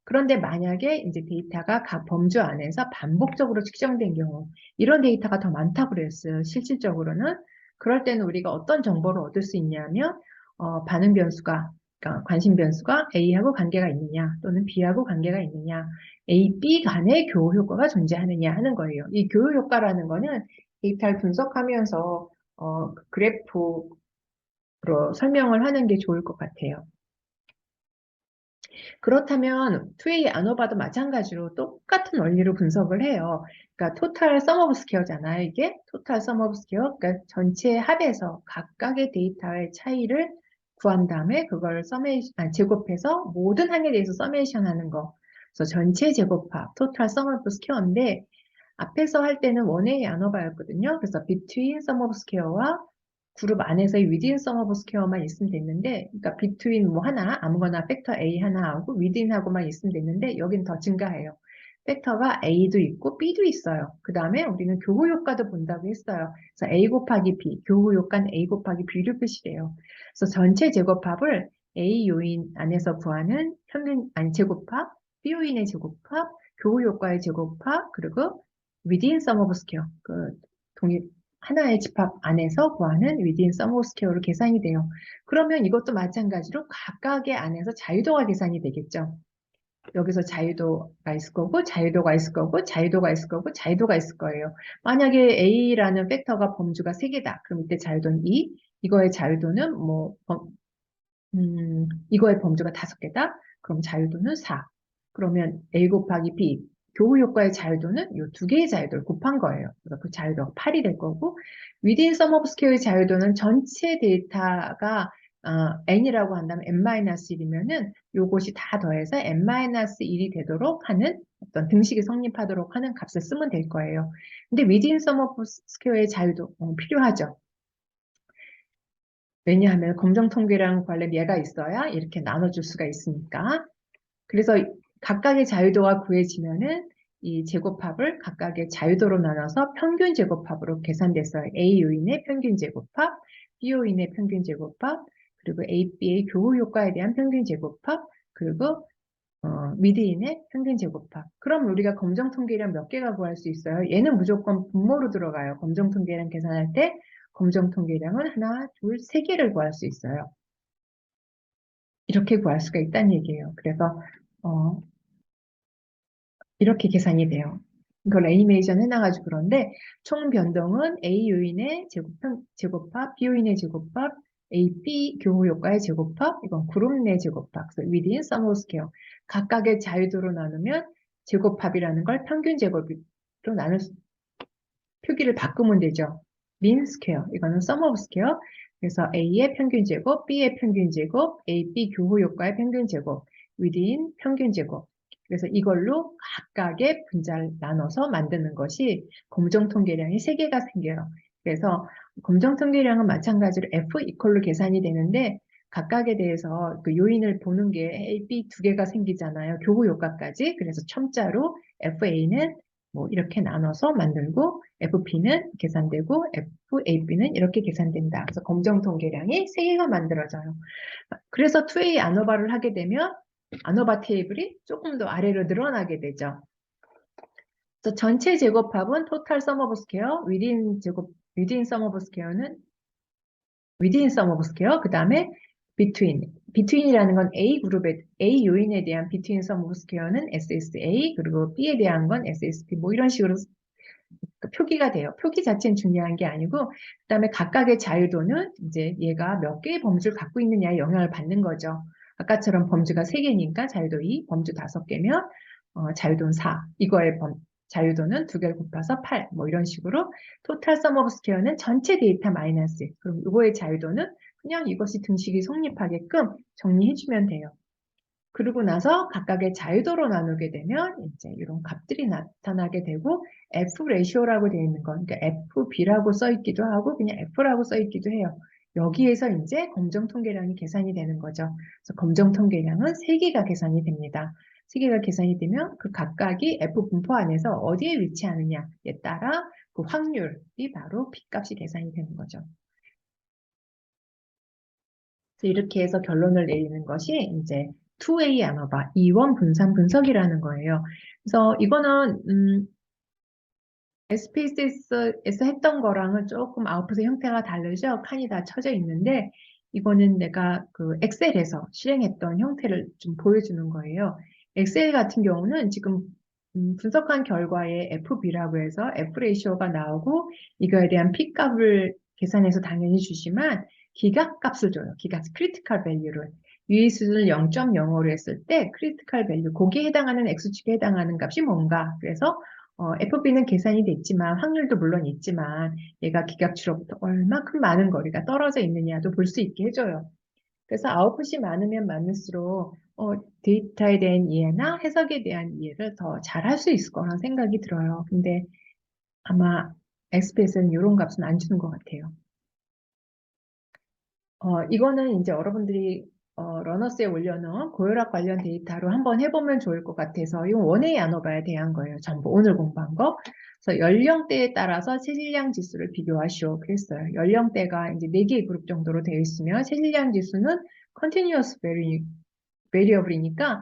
Speaker 1: 그런데 만약에 이제 데이터가 각 범주 안에서 반복적으로 측정된 경우 이런 데이터가 더 많다고 그랬어요. 실질적으로는. 그럴 때는 우리가 어떤 정보를 얻을 수 있냐면 반응 변수가 그러니까 관심 변수가 A하고 관계가 있느냐 또는 B하고 관계가 있느냐 A, B 간의 교호 효과가 존재하느냐 하는 거예요. 이 교호 효과라는 거는 데이터를 분석하면서 그래프로 설명을 하는 게 좋을 것 같아요. 그렇다면 2A 아노바도 마찬가지로 똑같은 원리로 분석을 해요. 그러니까 토탈 썸 오브 스퀘어잖아요. 이게 토탈 썸 오브 스퀘어. 그러니까 전체 합에서 각각의 데이터의 차이를 구한 다음에 그걸 제곱해서 모든 항에 대해서 서메이션 하는 거. 그래서 전체 제곱합, 토탈 썸 오브 스퀘어인데 앞에서 할 때는 원웨이 아노바였거든요. 그래서 between sum of square와 그룹 안에서의 within sum of square만 있으면 됐는데, 그러니까 between 뭐 하나, 아무거나 팩터 A 하나하고 within하고만 있으면 됐는데, 여긴 더 증가해요. 팩터가 A도 있고 B도 있어요. 그 다음에 우리는 교호 효과도 본다고 했어요. 그래서 A 곱하기 B, 교호 효과는 A 곱하기 B를 표시해요. 그래서 전체 제곱합을 A 요인 안에서 구하는 제곱합, B 요인의 제곱합, 교호 효과의 제곱합, 그리고 within sum of square, 하나의 집합 안에서 구하는 within sum of square로 계산이 돼요. 그러면 이것도 마찬가지로 각각의 안에서 자유도가 계산이 되겠죠. 여기서 자유도가 있을 거고, 자유도가 있을 거고, 자유도가 있을 거고, 자유도가 있을 거예요. 만약에 A라는 팩터가 범주가 3개다. 그럼 이때 자유도는 2, 이거의 자유도는 이거의 범주가 5개다. 그럼 자유도는 4. 그러면 A 곱하기 B, 교호 효과의 자유도는 이 두 개의 자유도를 곱한 거예요. 그래서 그 자유도가 8이 될 거고, within sum of square의 자유도는 전체 데이터가 n이라고 한다면 n-1이면은 요것이 다 더해서 n-1이 되도록 하는 어떤 등식이 성립하도록 하는 값을 쓰면 될 거예요. 근데 within sum of square의 자유도 필요하죠. 왜냐하면 검정 통계랑 관련 예가 있어야 이렇게 나눠줄 수가 있으니까. 그래서 각각의 자유도가 구해지면은 이 제곱합을 각각의 자유도로 나눠서 평균 제곱합으로 계산됐어요. A 요인의 평균 제곱합, B 요인의 평균 제곱합, 그리고 A, B의 교호 효과에 대한 평균 제곱합, 그리고 미드인의 평균 제곱합. 그럼 우리가 검정 통계량 몇 개가 구할 수 있어요? 얘는 무조건 분모로 들어가요. 검정 통계량 계산할 때 검정 통계량은 하나, 둘, 세 개를 구할 수 있어요. 이렇게 구할 수가 있다는 얘기예요. 그래서 이렇게 계산이 돼요. 이걸 애니메이션 해놔가지고 그런데 총 변동은 A 요인의 제곱합, B 요인의 제곱합, A, B 교호 효과의 제곱합, 이건 그룹 내 제곱합, 그래서 within sum of square. 각각의 자유도로 나누면 제곱합이라는 걸 평균 제곱으로 표기를 바꾸면 되죠. mean square. 이거는 sum of square. 그래서 A의 평균 제곱, B의 평균 제곱, A, B 교호 효과의 평균 제곱, within 평균 제곱. 그래서 이걸로 각각의 분자를 나눠서 만드는 것이 검정 통계량이 3개가 생겨요. 그래서 검정 통계량은 마찬가지로 F 이퀄로 계산이 되는데 각각에 대해서 그 요인을 보는 게 A, B 2개가 생기잖아요. 교호 효과까지. 그래서 첨자로 FA는 뭐 이렇게 나눠서 만들고 FP는 계산되고 FAB는 이렇게 계산된다. 그래서 검정 통계량이 3개가 만들어져요. 그래서 2A 아노바를 하게 되면 아노바 테이블이 조금 더 아래로 늘어나게 되죠. 그래서 전체 제곱합은 total sum of square, within sum of square는 within sum of square, 그 다음에 between이라는 건 A 그룹의 A 요인에 대한 between sum of square는 SSA, 그리고 B에 대한 건 SSB, 뭐 이런 식으로 표기가 돼요. 표기 자체는 중요한 게 아니고, 그 다음에 각각의 자유도는 이제 얘가 몇 개의 범주를 갖고 있느냐에 영향을 받는 거죠. 아까처럼 범주가 3개니까 자유도 2, 범주 5개면 자유도는 4. 이거의 자유도는 2개를 곱해서 8. 뭐 이런 식으로 토탈 서머 오브 스퀘어는 전체 데이터 마이너스. 그럼 이거의 자유도는 그냥 이것이 등식이 성립하게끔 정리해주면 돼요. 그러고 나서 각각의 자유도로 나누게 되면 이제 이런 값들이 나타나게 되고 F 레시오라고 되어 있는 건, 그러니까 FB라고 써 있기도 하고 그냥 F라고 써 있기도 해요. 여기에서 이제 검정 통계량이 계산이 되는 거죠. 그래서 검정 통계량은 3개가 계산이 됩니다. 3개가 계산이 되면 그 각각이 F 분포 안에서 어디에 위치하느냐에 따라 그 확률이 바로 B 값이 계산이 되는 거죠. 그래서 이렇게 해서 결론을 내리는 것이 이제 2A 아노바, 이원 분산 분석이라는 거예요. 그래서 이거는 SPSS에서 했던 거랑은 조금 아웃풋의 형태가 다르죠. 칸이 다 쳐져 있는데 이거는 내가 그 엑셀에서 실행했던 형태를 좀 보여주는 거예요. 엑셀 같은 경우는 지금 분석한 결과에 FB라고 해서 F 레이시오가 나오고 이거에 대한 P 값을 계산해서 당연히 주지만 기각값을 줘요. 기각 크리티컬 밸류를. 유의 수준을 0.05로 했을 때 크리티컬 밸류, 거기에 해당하는 X축에 해당하는 값이 뭔가. 그래서 FB는 계산이 됐지만 확률도 물론 있지만 얘가 기각추로부터 얼마큼 많은 거리가 떨어져 있느냐도 볼 수 있게 해줘요. 그래서 아웃풋이 많으면 많을수록 데이터에 대한 이해나 해석에 대한 이해를 더 잘 할 수 있을 거라는 생각이 들어요. 근데 아마 XPS는 이런 값은 안 주는 것 같아요. 이거는 이제 여러분들이 러너스에 올려놓은 고혈압 관련 데이터로 한번 해보면 좋을 것 같아서 이건 원웨이 아노바에 대한 거예요. 전부 오늘 공부한 거. 그래서 연령대에 따라서 체질량 지수를 비교하시오. 그랬어요. 연령대가 이제 4개의 그룹 정도로 되어 있으면 체질량 지수는 continuous variable이니까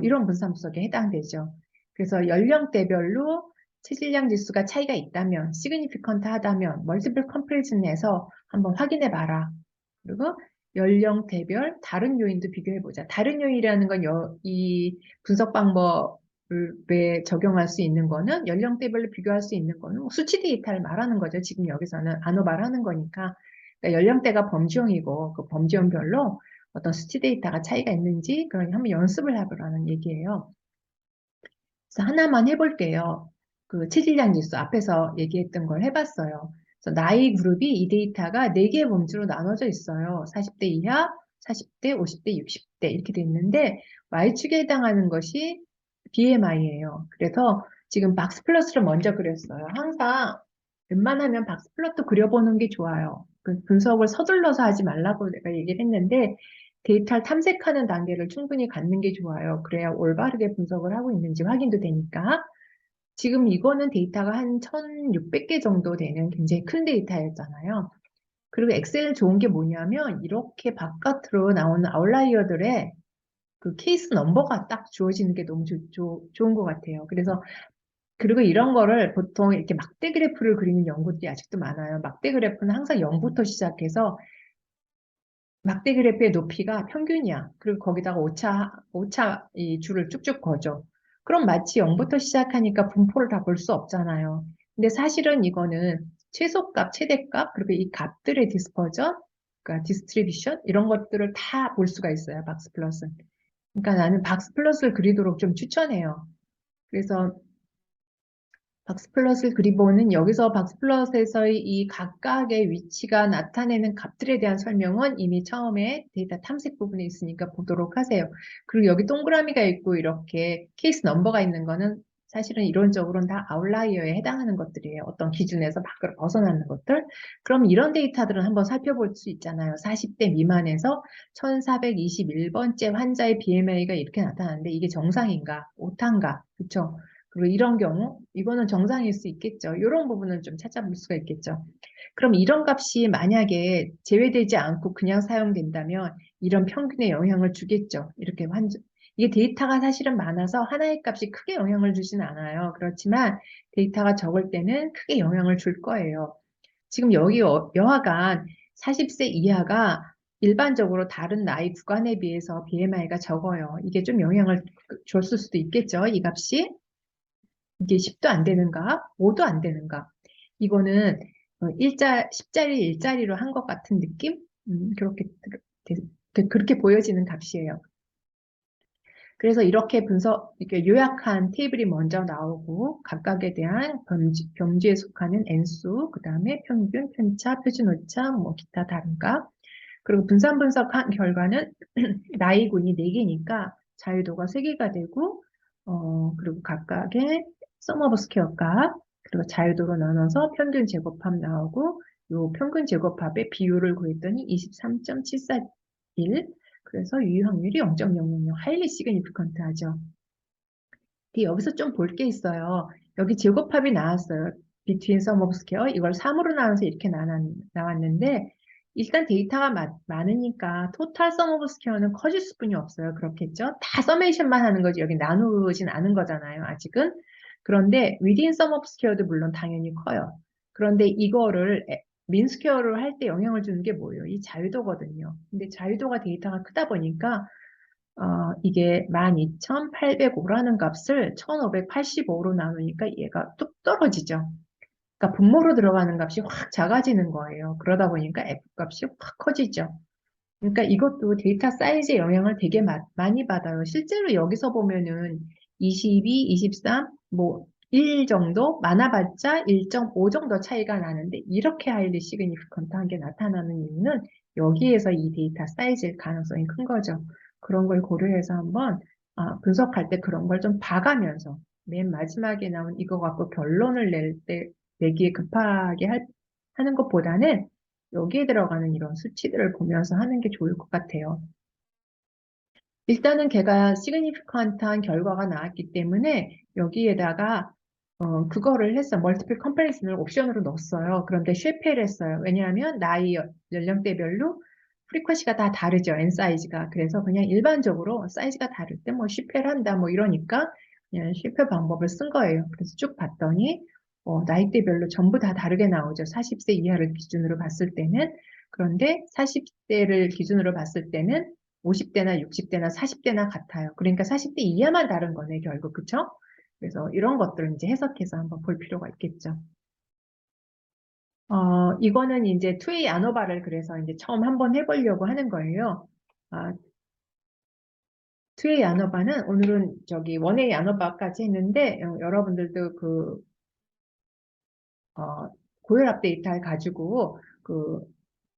Speaker 1: 이런 분산분석에 해당되죠. 그래서 연령대별로 체질량 지수가 차이가 있다면, significant 하다면 멀티플 컴패리즌에서 한번 확인해 봐라. 그리고 연령대별 다른 요인도 비교해보자. 다른 요인이라는 건 이 분석 방법에 적용할 수 있는 거는 연령대별로 비교할 수 있는 거는 뭐 수치 데이터를 말하는 거죠. 지금 여기서는 아노바를 하는 거니까. 그러니까 연령대가 범주형이고 그 범주형별로 어떤 수치 데이터가 차이가 있는지 그런 한번 연습을 해보라는 얘기예요. 그래서 하나만 해볼게요. 그 체질량 지수 앞에서 얘기했던 걸 해봤어요. 그래서 나이 그룹이 이 데이터가 4개의 범주로 나눠져 있어요. 40대 이하, 40대, 50대, 60대 이렇게 돼 있는데 Y축에 해당하는 것이 BMI예요. 그래서 지금 박스 플러스를 먼저 그렸어요. 항상 웬만하면 박스 플러스 그려보는 게 좋아요. 그 분석을 서둘러서 하지 말라고 내가 얘기를 했는데 데이터를 탐색하는 단계를 충분히 갖는 게 좋아요. 그래야 올바르게 분석을 하고 있는지 확인도 되니까. 지금 이거는 데이터가 한 1600개 정도 되는 굉장히 큰 데이터였잖아요. 그리고 엑셀 좋은 게 뭐냐면 이렇게 바깥으로 나오는 아웃라이어들의 그 케이스 넘버가 딱 주어지는 게 너무 좋은 것 같아요. 그래서 그리고 이런 거를 보통 이렇게 막대 그래프를 그리는 연구들이 아직도 많아요. 막대 그래프는 항상 0부터 시작해서 막대 그래프의 높이가 평균이야. 그리고 거기다가 오차 이 줄을 쭉쭉 그어줘. 그럼 마치 0부터 시작하니까 분포를 다 볼 수 없잖아요. 근데 사실은 이거는 최소값, 최대값, 그리고 이 값들의 디스퍼전, 그러니까 디스트리뷰션 이런 것들을 다 볼 수가 있어요. 박스 플러스. 그러니까 나는 박스 플러스를 그리도록 좀 추천해요. 그래서 박스플롯을 그리보는 여기서 박스플롯에서의 이 각각의 위치가 나타내는 값들에 대한 설명은 이미 처음에 데이터 탐색 부분에 있으니까 보도록 하세요. 그리고 여기 동그라미가 있고 이렇게 케이스 넘버가 있는 거는 사실은 이론적으로는 다 아웃라이어에 해당하는 것들이에요. 어떤 기준에서 밖으로 벗어나는 것들. 그럼 이런 데이터들은 한번 살펴볼 수 있잖아요. 40대 미만에서 1421번째 환자의 BMI가 이렇게 나타나는데 이게 정상인가? 오타인가? 그렇죠? 그리고 이런 경우 이거는 정상일 수 있겠죠. 이런 부분은 좀 찾아볼 수가 있겠죠. 그럼 이런 값이 만약에 제외되지 않고 그냥 사용된다면 이런 평균에 영향을 주겠죠. 이렇게 이게 데이터가 사실은 많아서 하나의 값이 크게 영향을 주진 않아요. 그렇지만 데이터가 적을 때는 크게 영향을 줄 거예요. 지금 여기 여하간 40세 이하가 일반적으로 다른 나이 구간에 비해서 BMI가 적어요. 이게 좀 영향을 줬을 수도 있겠죠. 이 값이. 이게 10도 안 되는가? 5도 안 되는가? 이거는 10자리 1자리로 한 것 같은 느낌? 그렇게 보여지는 값이에요. 그래서 이렇게 이렇게 요약한 테이블이 먼저 나오고 각각에 대한 범주에 속하는 N수, 그 다음에 평균, 편차, 표준 오차, 뭐 기타 다른 값. 그리고 분석한 결과는 나이군이 4개니까 자유도가 3개가 되고, 그리고 각각의 썸 오브 스퀘어 값, 그리고 자유도로 나눠서 평균 제곱합 나오고, 요 평균 제곱합의 비율을 구했더니 23.741. 그래서 유효 확률이 0.000, 하일리 시그니피컨트 하죠. 여기서 좀 볼 게 있어요. 여기 제곱합이 나왔어요. between sum of square 이걸 3으로 나눠서 이렇게 나왔는데 일단 데이터가 많으니까 토탈 sum of square는 커질 수뿐이 없어요. 그렇겠죠? 다 서메이션만 하는 거지 여기 나누진 않은 거잖아요. 아직은. 그런데 within sum of square도 물론 당연히 커요. 그런데 이거를 민스퀘어를 할 때 영향을 주는 게 뭐예요? 이 자유도거든요. 근데 자유도가 데이터가 크다 보니까 이게 12,805라는 값을 1,585로 나누니까 얘가 뚝 떨어지죠. 그러니까 분모로 들어가는 값이 확 작아지는 거예요. 그러다 보니까 F값이 확 커지죠. 그러니까 이것도 데이터 사이즈의 영향을 되게 많이 받아요. 실제로 여기서 보면은 22, 23, 뭐 1 정도, 많아봤자 1.5 정도 차이가 나는데 이렇게 하일리 시그니피컨트한 게 나타나는 이유는 여기에서 이 데이터 사이즈일 가능성이 큰 거죠. 그런 걸 고려해서 한번 분석할 때 그런 걸 좀 봐가면서 맨 마지막에 나온 이거 갖고 결론을 내기에 급하게 하는 것보다는 여기에 들어가는 이런 수치들을 보면서 하는 게 좋을 것 같아요. 일단은 걔가 시그니피컨트한 결과가 나왔기 때문에 여기에다가 그거를 했어. 멀티플 컴패리슨을 옵션으로 넣었어요. 그런데 실패를 했어요. 왜냐하면 나이 연령대별로 프리퀀시가 다 다르죠. N 사이즈가. 그래서 그냥 일반적으로 사이즈가 다를 때 뭐 실패를 한다 뭐 이러니까 그냥 실패 방법을 쓴 거예요. 그래서 쭉 봤더니 나이대별로 전부 다 다르게 나오죠. 40세 이하를 기준으로 봤을 때는. 그런데 40대를 기준으로 봤을 때는 50대나 60대나 40대나 같아요. 그러니까 40대 이하만 다른 거네, 결국. 그쵸? 그래서 이런 것들을 이제 해석해서 한번 볼 필요가 있겠죠. 이거는 이제 투웨이 아노바를 그래서 이제 처음 한번 해보려고 하는 거예요. 투웨이 아노바는 오늘은 저기 원웨이 아노바까지 했는데 여러분들도 그 고혈압 데이터를 가지고 그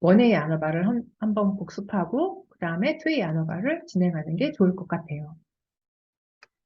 Speaker 1: 원웨이 아노바를 한번 복습하고 그 다음에 투웨이 아노바를 진행하는 게 좋을 것 같아요.